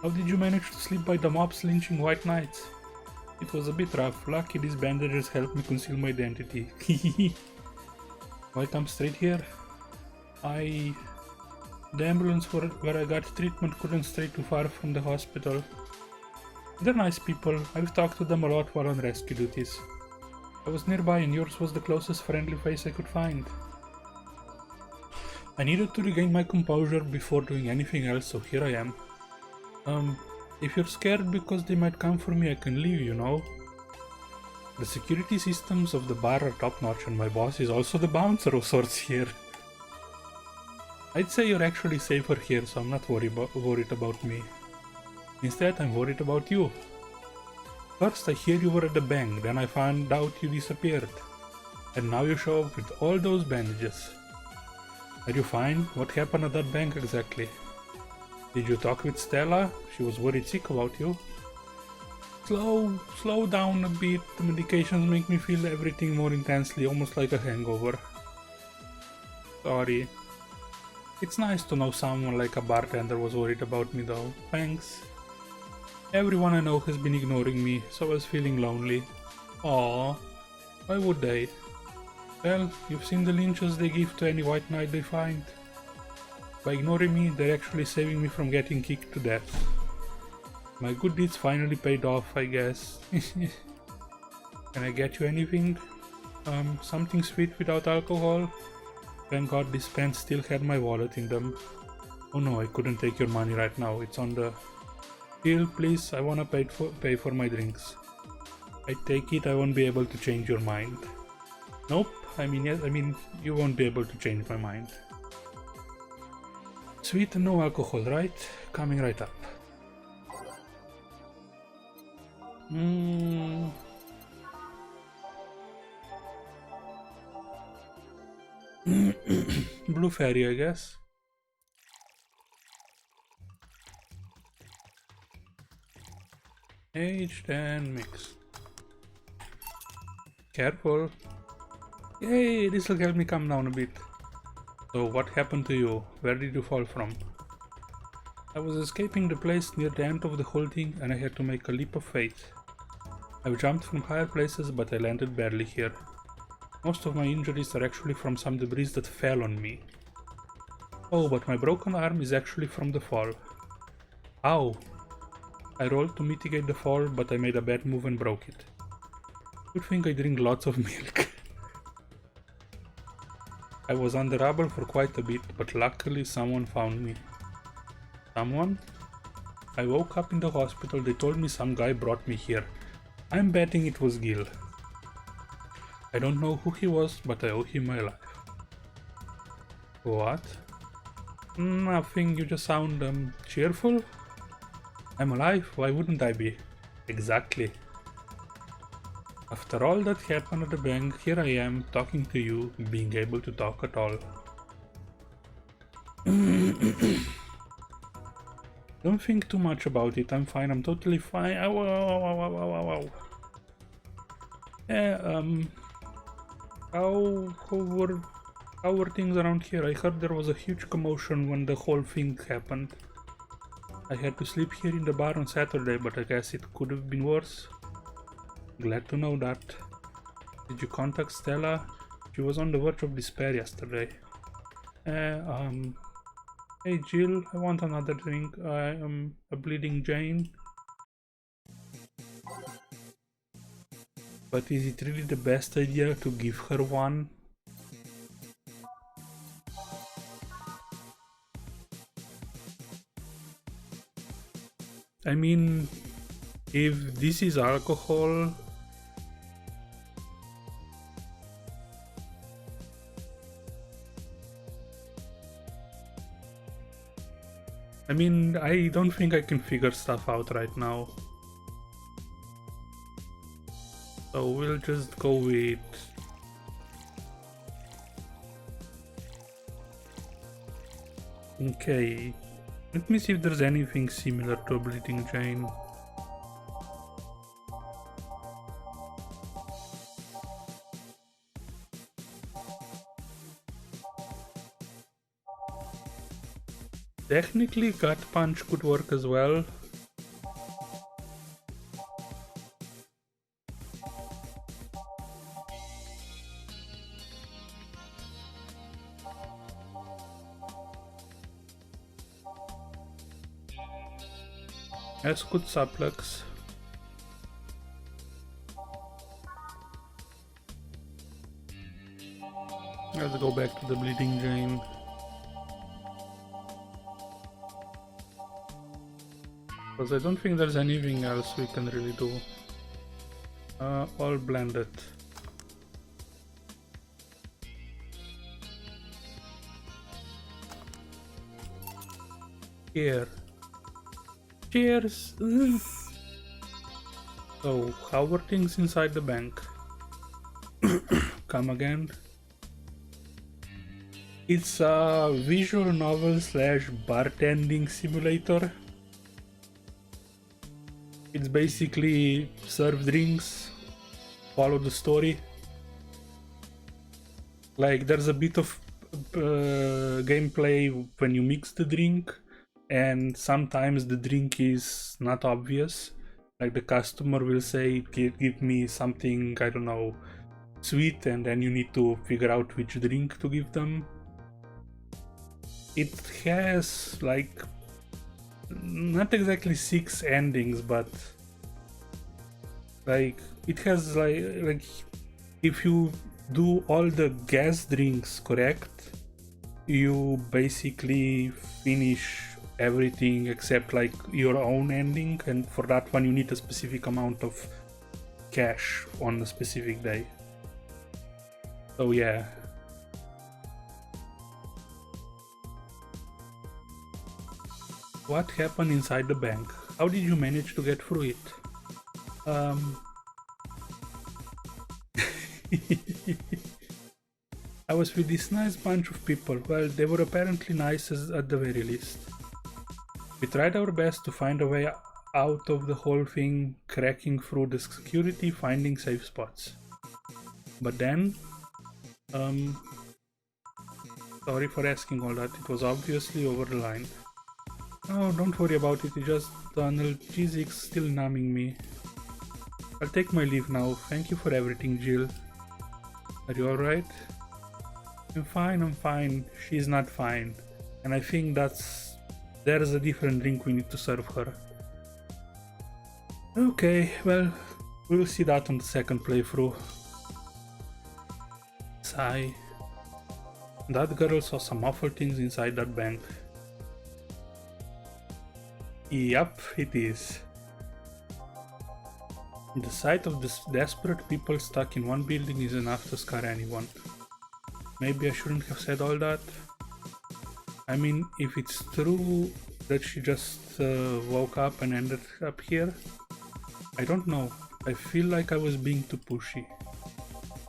How did you manage to sleep by the mobs lynching white knights? It was a bit rough. Lucky these bandages helped me conceal my identity. Why come straight here? The ambulance where I got treatment couldn't stray too far from the hospital. They're nice people. I've talked to them a lot while on rescue duties. I was nearby and yours was the closest friendly face I could find. I needed to regain my composure before doing anything else, so here I am. If you're scared because they might come for me, I can leave, you know. The security systems of the bar are top notch and my boss is also the bouncer of sorts here. I'd say you're actually safer here, so I'm not worried about me. Instead, I'm worried about you. First I hear you were at the bank, then I found out you disappeared. And now you show up with all those bandages. Are you fine? What happened at that bank exactly? Did you talk with Stella? She was worried sick about you. Slow down a bit. The medications make me feel everything more intensely, almost like a hangover. Sorry. It's nice to know someone like a bartender was worried about me though. Thanks. Everyone I know has been ignoring me, so I was feeling lonely. Aww. Why would they? Well, you've seen the lynches they give to any white knight they find. By ignoring me, they're actually saving me from getting kicked to death. My good deeds finally paid off, I guess. Can I get you anything? Something sweet without alcohol? Thank God these pants still had my wallet in them. Oh no, I couldn't take your money right now, it's on the... Bill, please, I wanna pay for my drinks. I take it I won't be able to change your mind. Nope, I mean you won't be able to change my mind. Sweet and no alcohol, right? Coming right up. Blue fairy, I guess. Aged and mix. Careful. Yay, this will help me calm down a bit. So what happened to you? Where did you fall from? I was escaping the place near the end of the whole thing and I had to make a leap of faith. I've jumped from higher places but I landed barely here. Most of my injuries are actually from some debris that fell on me. Oh, but my broken arm is actually from the fall. Ow! I rolled to mitigate the fall, but I made a bad move and broke it. Good thing I drink lots of milk. I was under rubble for quite a bit, but luckily someone found me. Someone? I woke up in the hospital, they told me some guy brought me here. I'm betting it was Gil. I don't know who he was, but I owe him my life. What? Nothing, you just sound cheerful? I'm alive, why wouldn't I be? Exactly. After all that happened at the bank, here I am, talking to you, being able to talk at all. Don't think too much about it, I'm fine, I'm totally fine. Ow, ow, ow, ow, ow, ow, ow. Yeah, how were things around here? I heard there was a huge commotion when the whole thing happened. I had to sleep here in the bar on Saturday, but I guess it could have been worse. Glad to know that. Did you contact Stella? She was on the verge of despair yesterday. Hey Jill, I want another drink. I am a bleeding Jane. But is it really the best idea to give her one? I mean, if this is alcohol, I mean, I don't think I can figure stuff out right now. So we'll just go with... Okay, let me see if there's anything similar to a bleeding Jane. Technically, Gut Punch could work as well. As could Suplex. Let's go back to the bleeding Jane. Because I don't think there's anything else we can really do. All blended. Here. Cheers! So, how were things inside the bank? Come again? It's a visual novel slash bartending simulator. It's basically serve drinks, follow the story. Like there's a bit of gameplay when you mix the drink, and sometimes the drink is not obvious. Like the customer will say, give me something, I don't know, sweet, and then you need to figure out which drink to give them. It has like not exactly 6 endings, but like it has like if you do all the gas drinks correct, you basically finish everything except like your own ending, and for that one you need a specific amount of cash on a specific day. So yeah. What happened inside the bank? How did you manage to get through it? Um, I was with this nice bunch of people. Well, they were apparently nice at the very least. We tried our best to find a way out of the whole thing, cracking through the security, finding safe spots. But then, um, sorry for asking all that, it was obviously over the line. Oh, don't worry about it, it's just the analgesics still numbing me. I'll take my leave now, thank you for everything, Jill. Are you alright? I'm fine, she's not fine. And I think there's a different drink we need to serve her. Okay, well, we'll see that on the second playthrough. Sigh. That girl saw some awful things inside that bank. Yup, it is. The sight of these desperate people stuck in one building is enough to scare anyone. Maybe I shouldn't have said all that. I mean, if it's true that she just woke up and ended up here, I don't know. I feel like I was being too pushy.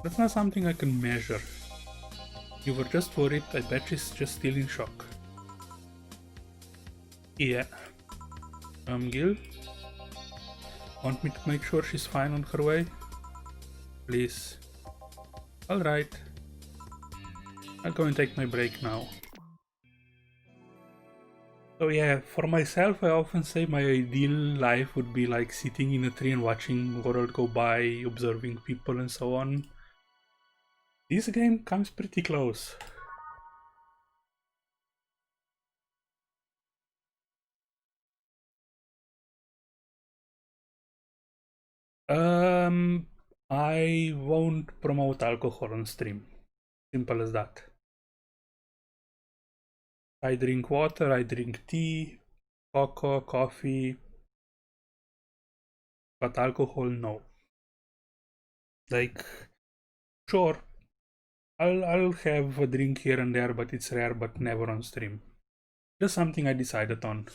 That's not something I can measure. You were just worried, I bet she's just still in shock. Yeah. Gil? Want me to make sure she's fine on her way? Please. Alright. I'll go and take my break now. So yeah, for myself I often say my ideal life would be like sitting in a tree and watching the world go by, observing people and so on. This game comes pretty close. I won't promote alcohol on stream. Simple as that. I drink water, I drink tea, cocoa, coffee, but alcohol, no. Like, sure, I'll have a drink here and there, but it's rare, but never on stream. Just something I decided on.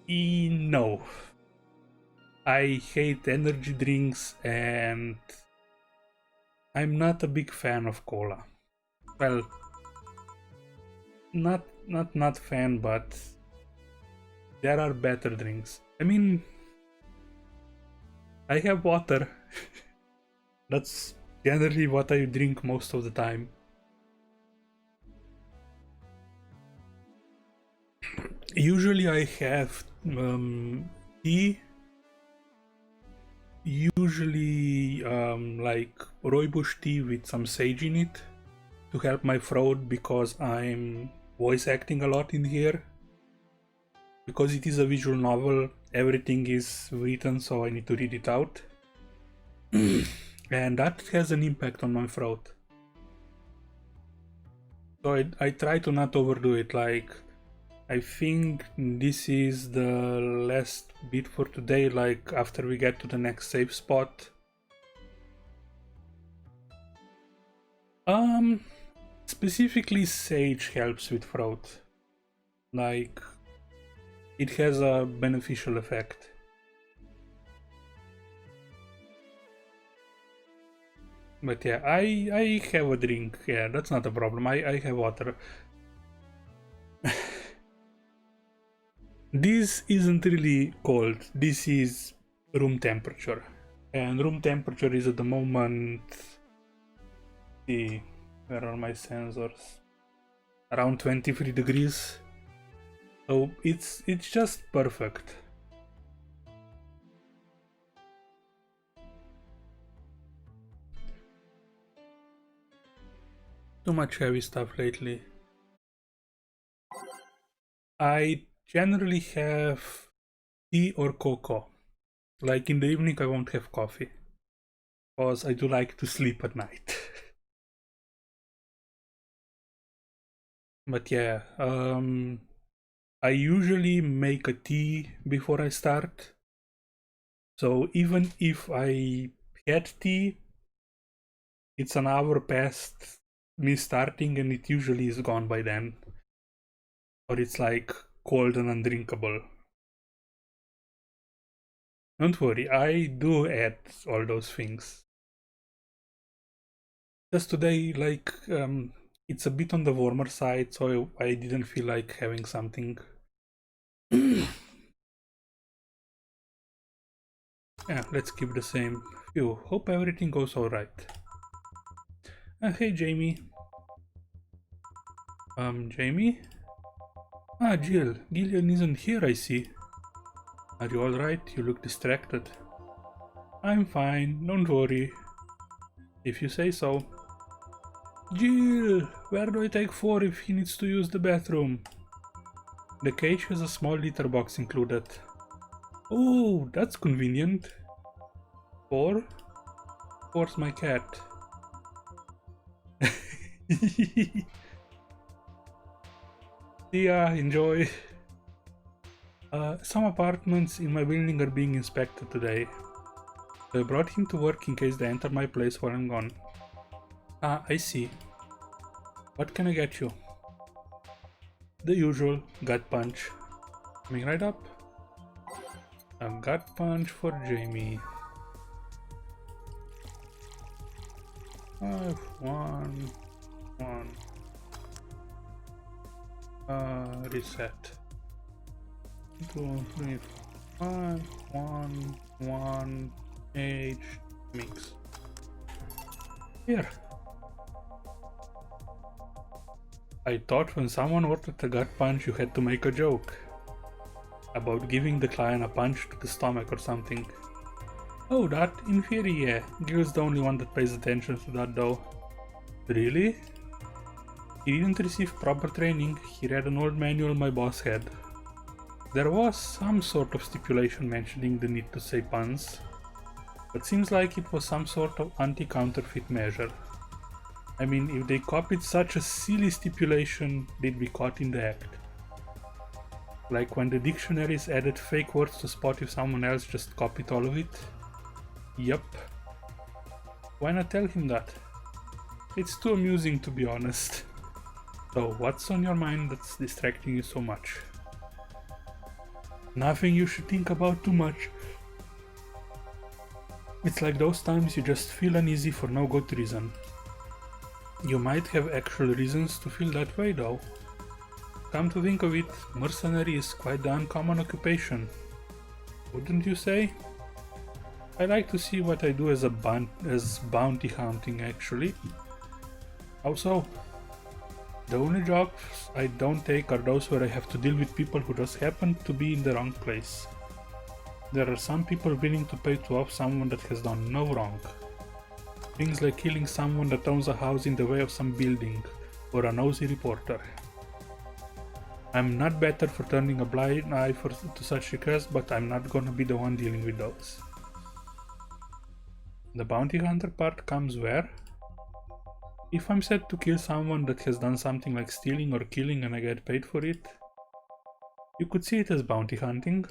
No. I hate energy drinks and I'm not a big fan of cola. Well, not fan, but there are better drinks. I mean, I have water. That's generally what I drink most of the time. Usually I have tea. Usually like rooibos tea with some sage in it to help my throat because I'm voice acting a lot in here. Because it is a visual novel, everything is written, so I need to read it out. And that has an impact on my throat. So I try to not overdo it. Like, I think this is the last bit for today, like after we get to the next safe spot. Specifically sage helps with throat. Like, it has a beneficial effect. But yeah, I have a drink. Yeah, that's not a problem. I have water. This isn't really cold. This is room temperature. And room temperature is at the moment... See, where are my sensors? Around 23 degrees. So it's just perfect. Too much heavy stuff lately. I generally have tea or cocoa. Like in the evening I won't have coffee. Because I do like to sleep at night. But yeah, I usually make a tea before I start. So even if I had tea, it's an hour past me starting and it usually is gone by then. Or it's like cold and undrinkable. Don't worry, I do add all those things. Just today, like, it's a bit on the warmer side, so I didn't feel like having something. Yeah, let's keep the same. Phew, hope everything goes alright. Hey, Jamie. Jamie? Ah, Jill. Gillian isn't here, I see. Are you alright? You look distracted. I'm fine, don't worry. If you say so. Jill! Where do I take 4 if he needs to use the bathroom? The cage has a small litter box included. Oh, that's convenient. 4? 4's my cat. Yeah, enjoy. Some apartments in my building are being inspected today. So I brought him to work in case they enter my place while I'm gone. Ah, I see. What can I get you? The usual gut punch. Coming right up. A gut punch for Jamie. 5, 1, 1. Reset. 2, 3, 5, 1, 1, age, mix. Here. I thought when someone ordered a gut punch you had to make a joke. About giving the client a punch to the stomach or something. Oh, that? In theory, yeah. Gil's the only one that pays attention to that though. Really? He didn't receive proper training, he read an old manual my boss had. There was some sort of stipulation mentioning the need to say puns, but seems like it was some sort of anti-counterfeit measure. I mean, if they copied such a silly stipulation, they'd be caught in the act. Like when the dictionaries added fake words to spot if someone else just copied all of it. Yup. Why not tell him that? It's too amusing, to be honest. So, what's on your mind that's distracting you so much? Nothing you should think about too much. It's like those times you just feel uneasy for no good reason. You might have actual reasons to feel that way though. Come to think of it, mercenary is quite the uncommon occupation. Wouldn't you say? I like to see what I do as bounty hunting actually. How so? The only jobs I don't take are those where I have to deal with people who just happen to be in the wrong place. There are some people willing to pay to off someone that has done no wrong. Things like killing someone that owns a house in the way of some building, or a nosy reporter. I'm not better for turning a blind eye to such requests, but I'm not gonna be the one dealing with those. The bounty hunter part comes where? If I'm set to kill someone that has done something like stealing or killing and I get paid for it, you could see it as bounty hunting.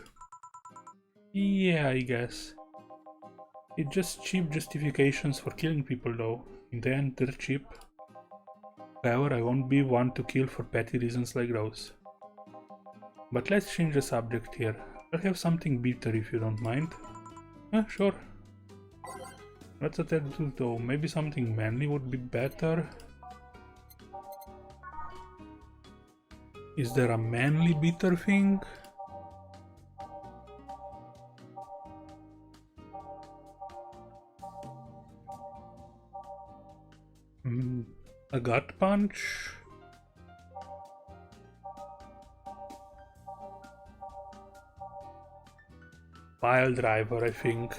Yeah, I guess. It's just cheap justifications for killing people though. In the end, they're cheap. However, I won't be one to kill for petty reasons like those. But let's change the subject here. I'll have something bitter if you don't mind. Sure. That's a tattoo though, maybe something manly would be better. Is there a manly bitter thing? A gut punch? Pile driver, I think.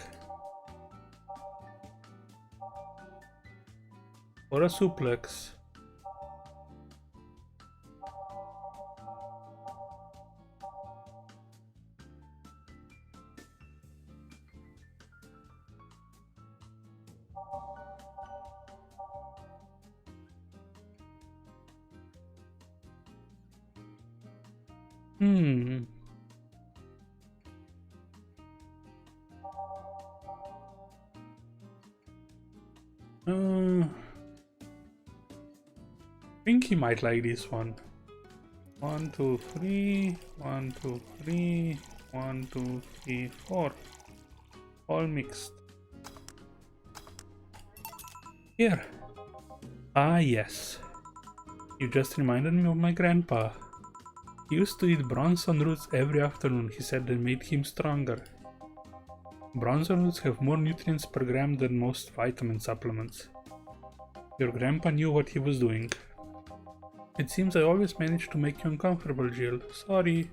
Or a suplex. I think he might like this one. 1, 2, 3, 1, 2, 3, 1, 2, 3, 4. All mixed. Here. Ah, yes. You just reminded me of my grandpa. He used to eat bronson roots every afternoon. He said they made him stronger. Bronson roots have more nutrients per gram than most vitamin supplements. Your grandpa knew what he was doing. It seems I always manage to make you uncomfortable, Jill. Sorry.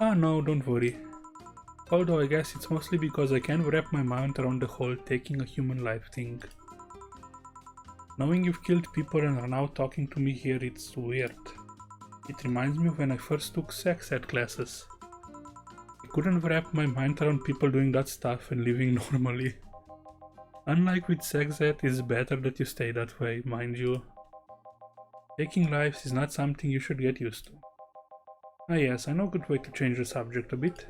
Ah, no, don't worry. Although I guess it's mostly because I can't wrap my mind around the whole taking a human life thing. Knowing you've killed people and are now talking to me here, it's weird. It reminds me of when I first took sex ed classes. I couldn't wrap my mind around people doing that stuff and living normally. Unlike with sex ed, it's better that you stay that way, mind you. Taking lives is not something you should get used to. Ah yes, I know a good way to change the subject a bit.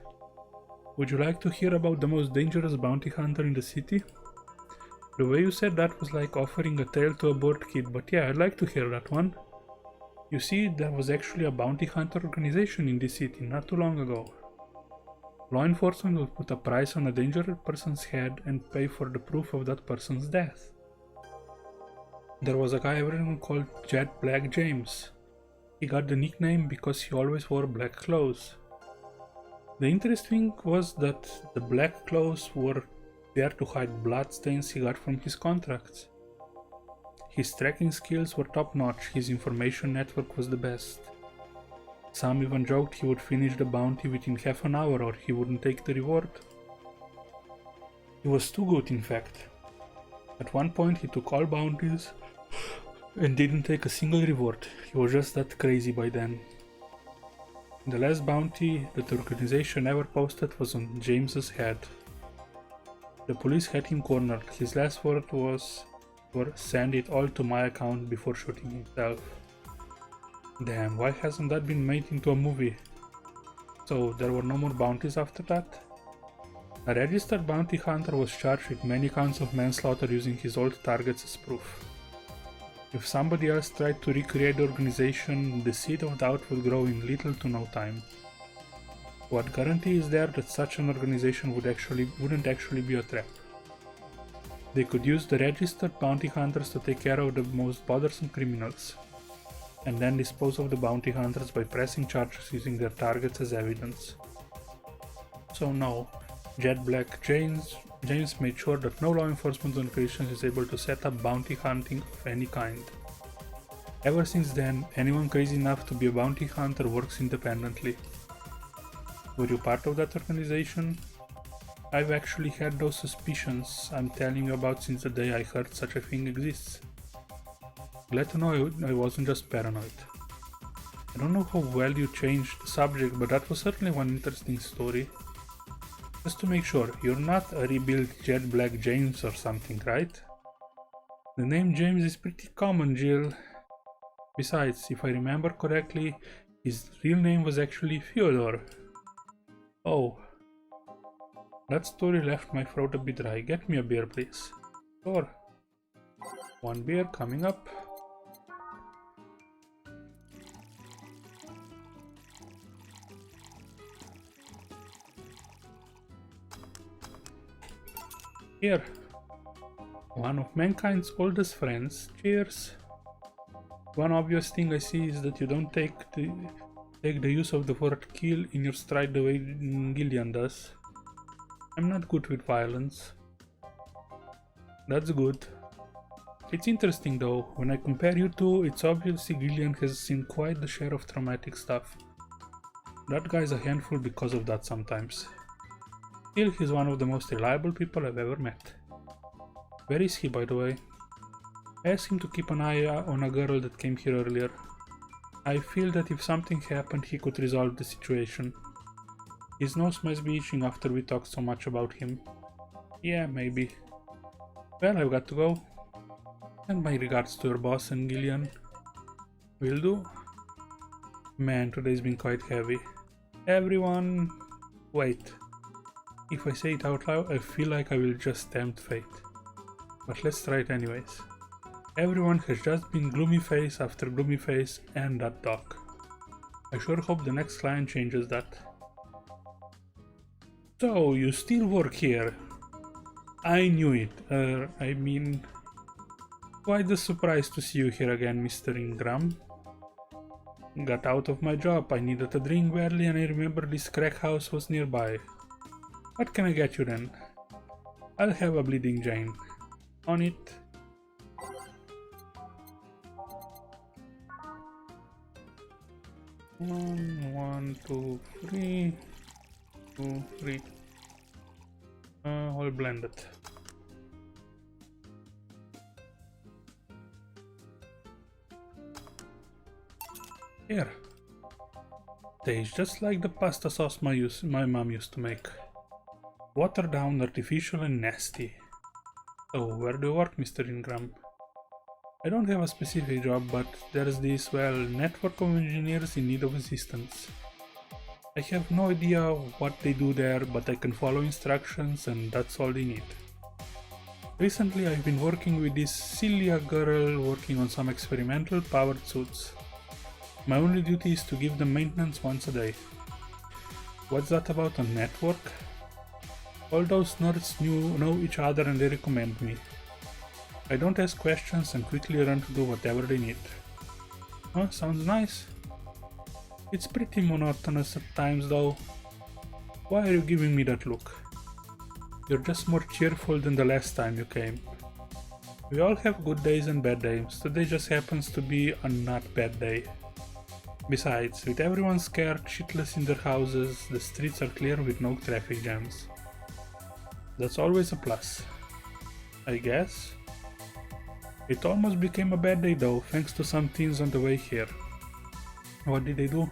Would you like to hear about the most dangerous bounty hunter in the city? The way you said that was like offering a tale to a bored kid, but yeah, I'd like to hear that one. You see, there was actually a bounty hunter organization in this city not too long ago. Law enforcement would put a price on a dangerous person's head and pay for the proof of that person's death. There was a guy everyone called Jet Black James. He got the nickname because he always wore black clothes. The interesting was that the black clothes were there to hide bloodstains he got from his contracts. His tracking skills were top-notch, his information network was the best. Some even joked he would finish the bounty within half an hour or he wouldn't take the reward. He was too good, in fact. At one point he took all bounties and didn't take a single reward. He was just that crazy by then. The last bounty that the organization ever posted was on James's head. The police had him cornered. His last word was, "Send it all to my account," before shooting himself. Damn, why hasn't that been made into a movie? So there were no more bounties after that? A registered bounty hunter was charged with many counts of manslaughter using his old targets as proof. If somebody else tried to recreate the organization, the seed of doubt would grow in little to no time. What guarantee is there that such an organization wouldn't actually be a trap? They could use the registered bounty hunters to take care of the most bothersome criminals, and then dispose of the bounty hunters by pressing charges using their targets as evidence. So no, Jet Black James made sure that no law enforcement organization is able to set up bounty hunting of any kind. Ever since then, anyone crazy enough to be a bounty hunter works independently. Were you part of that organization? I've actually had those suspicions I'm telling you about since the day I heard such a thing exists. Glad to know I wasn't just paranoid. I don't know how well you changed the subject, but that was certainly one interesting story. Just to make sure, you're not a rebuilt Jet Black James or something, right? The name James is pretty common, Jill. Besides, if I remember correctly, his real name was actually Fyodor. Oh. That story left my throat a bit dry. Get me a beer, please. Sure. One beer coming up. Here. One of mankind's oldest friends. Cheers. One obvious thing I see is that you don't take the use of the word kill in your stride the way Gillian does. I'm not good with violence. That's good. It's interesting though, when I compare you two, it's obviously Gillian has seen quite the share of traumatic stuff. That guy's a handful because of that sometimes. Still, he's one of the most reliable people I've ever met. Where is he, by the way? I asked him to keep an eye on a girl that came here earlier. I feel that if something happened, he could resolve the situation. His nose must be itching after we talked so much about him. Yeah, maybe. Well, I've got to go. And my regards to your boss and Gillian. Will do. Man, today's been quite heavy. Everyone... Wait. If I say it out loud, I feel like I will just tempt fate. But let's try it anyways. Everyone has just been gloomy face after gloomy face and that dog. I sure hope the next client changes that. So, you still work here? I knew it. I mean, quite a surprise to see you here again, Mr. Ingram. Got out of my job, I needed a drink badly and I remember this crack house was nearby. What can I get you then? I'll have a bleeding Jane. On it. One, two, three. 2, 3. All blended. Here. Tastes just like the pasta sauce my mom used to make. Watered down, artificial and nasty. So, where do you work, Mr. Ingram? I don't have a specific job, but there's this, well, network of engineers in need of assistance. I have no idea what they do there, but I can follow instructions and that's all they need. Recently I've been working with this Celia girl working on some experimental powered suits. My only duty is to give them maintenance once a day. What's that about a network? All those nerds know each other and they recommend me. I don't ask questions and quickly run to do whatever they need. Huh, sounds nice. It's pretty monotonous at times though. Why are you giving me that look? You're just more cheerful than the last time you came. We all have good days and bad days. Today just happens to be a not bad day. Besides, with everyone scared shitless in their houses, the streets are clear with no traffic jams. That's always a plus, I guess. It almost became a bad day though, thanks to some teens on the way here. What did they do?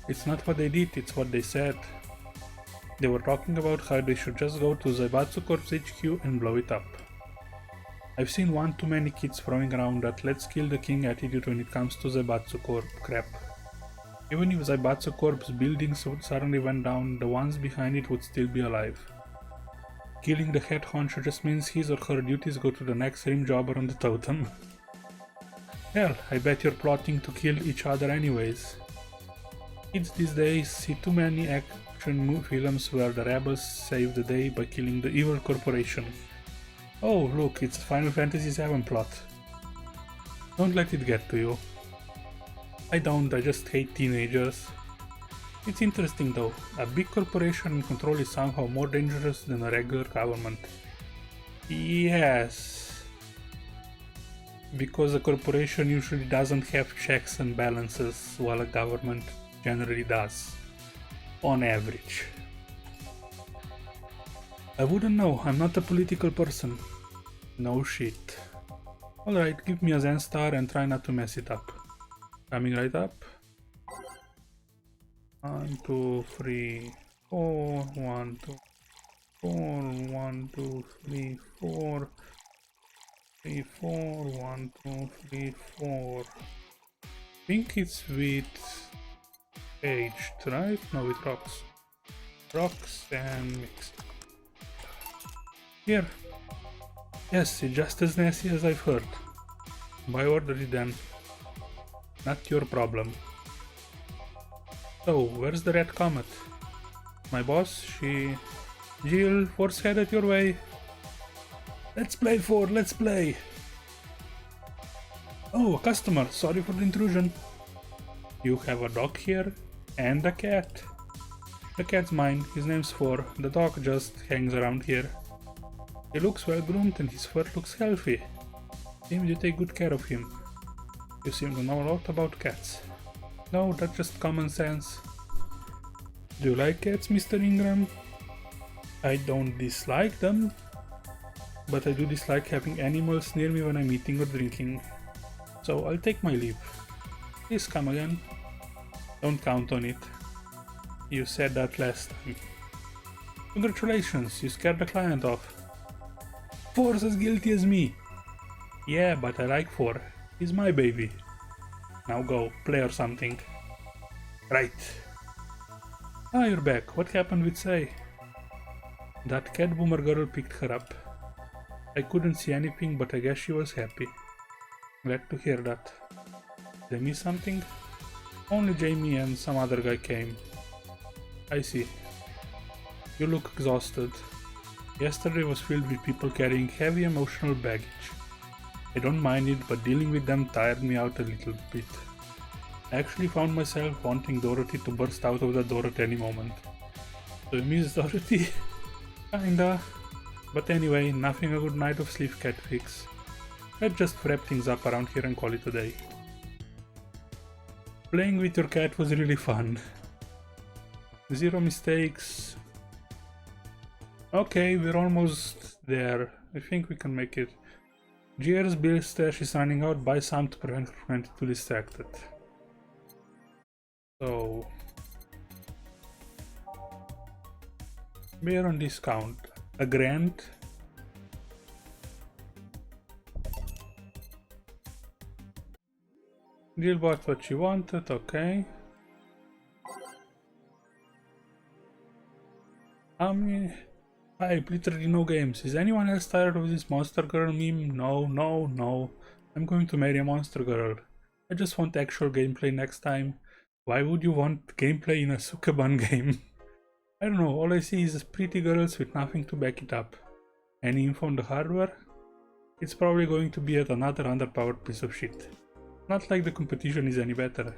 It's not what they did, it's what they said. They were talking about how they should just go to Zaibatsu Corp's HQ and blow it up. I've seen one too many kids throwing around that let's kill the king attitude when it comes to Zaibatsu Corp crap. Even if Zaibatsu Corp's buildings suddenly went down, the ones behind it would still be alive. Killing the head honcho just means his or her duties go to the next rim jobber on the totem. Hell, I bet you're plotting to kill each other anyways. Kids these days see too many action films where the rebels save the day by killing the evil corporation. Oh look, it's Final Fantasy VII plot. Don't let it get to you. I don't, I just hate teenagers. It's interesting though, a big corporation in control is somehow more dangerous than a regular government. Yes. Because a corporation usually doesn't have checks and balances, while a government generally does. On average. I wouldn't know, I'm not a political person. No shit. Alright, give me a Zen star and try not to mess it up. Coming right up. 1, 2, 3, 4, 1, 2, 4, 1, 2, 3, 4, 3, 4, 1, 2, 3, 4. I think it's with aged, right? No, with rocks. Rocks and mixed. Here. Yes, it's just as nasty as I've heard. Buy order it then. Not your problem. So, where's the red comet? My boss, Jill, force headed your way. Let's play 4, let's play! Oh, a customer, sorry for the intrusion. You have a dog here, and a cat. The cat's mine, his name's 4, the dog just hangs around here. He looks well groomed and his fur looks healthy. Seems you take good care of him. You seem to know a lot about cats. No, that's just common sense. Do you like cats, Mr. Ingram? I don't dislike them, but I do dislike having animals near me when I'm eating or drinking. So I'll take my leave. Please come again. Don't count on it. You said that last time. Congratulations, you scared the client off. 4's as guilty as me. Yeah, but I like 4. He's my baby. Now go, play or something. Right. Ah, you're back. What happened with Say? That cat boomer girl picked her up. I couldn't see anything, but I guess she was happy. Glad to hear that. Did I miss something? Only Jamie and some other guy came. I see. You look exhausted. Yesterday was filled with people carrying heavy emotional baggage. I don't mind it, but dealing with them tired me out a little bit. I actually found myself wanting Dorothy to burst out of the door at any moment. So you miss Dorothy? Kinda. But anyway, nothing a good night of sleep can't fix. Let's just wrap things up around here and call it a day. Playing with your cat was really fun. 0 mistakes. Okay, we're almost there. I think we can make it. GR's bill stash is running out. Buy some to prevent her from getting too distracted. So... we're on discount. A grand. Jill bought what she wanted, okay. Hype, literally no games. Is anyone else tired of this monster girl meme? No. I'm going to marry a monster girl. I just want actual gameplay next time. Why would you want gameplay in a Sukeban game? I don't know, all I see is pretty girls with nothing to back it up. Any info on the hardware? It's probably going to be yet another underpowered piece of shit. Not like the competition is any better.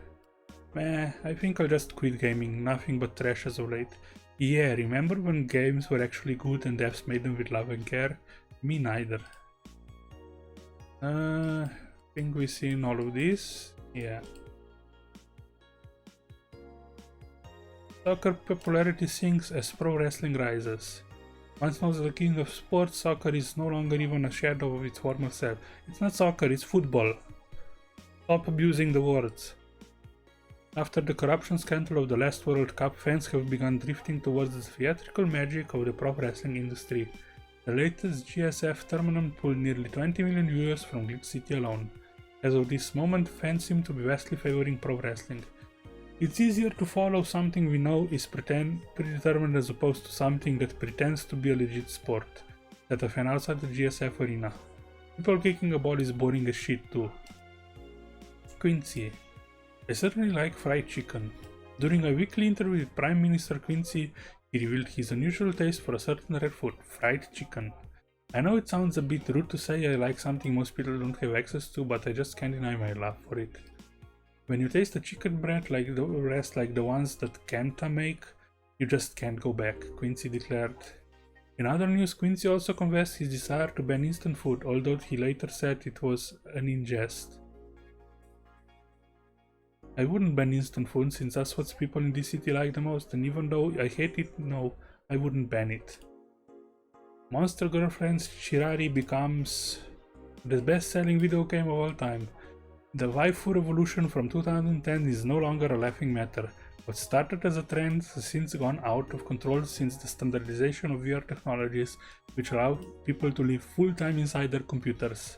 Meh, I think I'll just quit gaming, nothing but trash as of late. Yeah, remember when games were actually good and devs made them with love and care? Me neither. I think we've seen all of this. Yeah. Soccer popularity sinks as pro wrestling rises. Once known as the king of sports, soccer is no longer even a shadow of its former self. It's not soccer, it's football. Stop abusing the words. After the corruption scandal of the last World Cup, fans have begun drifting towards the theatrical magic of the pro wrestling industry. The latest GSF tournament pulled nearly 20 million viewers from Glitch City alone. As of this moment, fans seem to be vastly favoring pro wrestling. It's easier to follow something we know is predetermined as opposed to something that pretends to be a legit sport, said a fan outside the GSF arena. People kicking a ball is boring as shit too. Quincy. I certainly like fried chicken. During a weekly interview with Prime Minister Quincy, he revealed his unusual taste for a certain rare food, fried chicken. I know it sounds a bit rude to say I like something most people don't have access to, but I just can't deny my love for it. When you taste a chicken breast like the ones that Kenta make, you just can't go back, Quincy declared. In other news, Quincy also confessed his desire to ban instant food, although he later said it was an ingest. I wouldn't ban instant food since that's what people in this city like the most, and even though I hate it, no, I wouldn't ban it. Monster Girlfriend's Shirari becomes the best-selling video game of all time. The waifu revolution from 2010 is no longer a laughing matter. What started as a trend has since gone out of control since the standardization of VR technologies, which allow people to live full-time inside their computers.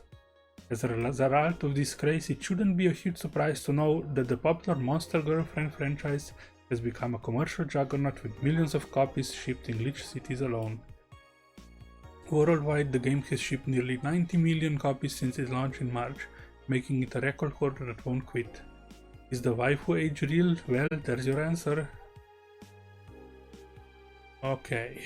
As a result of this craze, it shouldn't be a huge surprise to know that the popular Monster Girlfriend franchise has become a commercial juggernaut with millions of copies shipped in Glitch cities alone. Worldwide, the game has shipped nearly 90 million copies since its launch in March, making it a record holder that won't quit. Is the waifu age real? Well, there's your answer. Okay.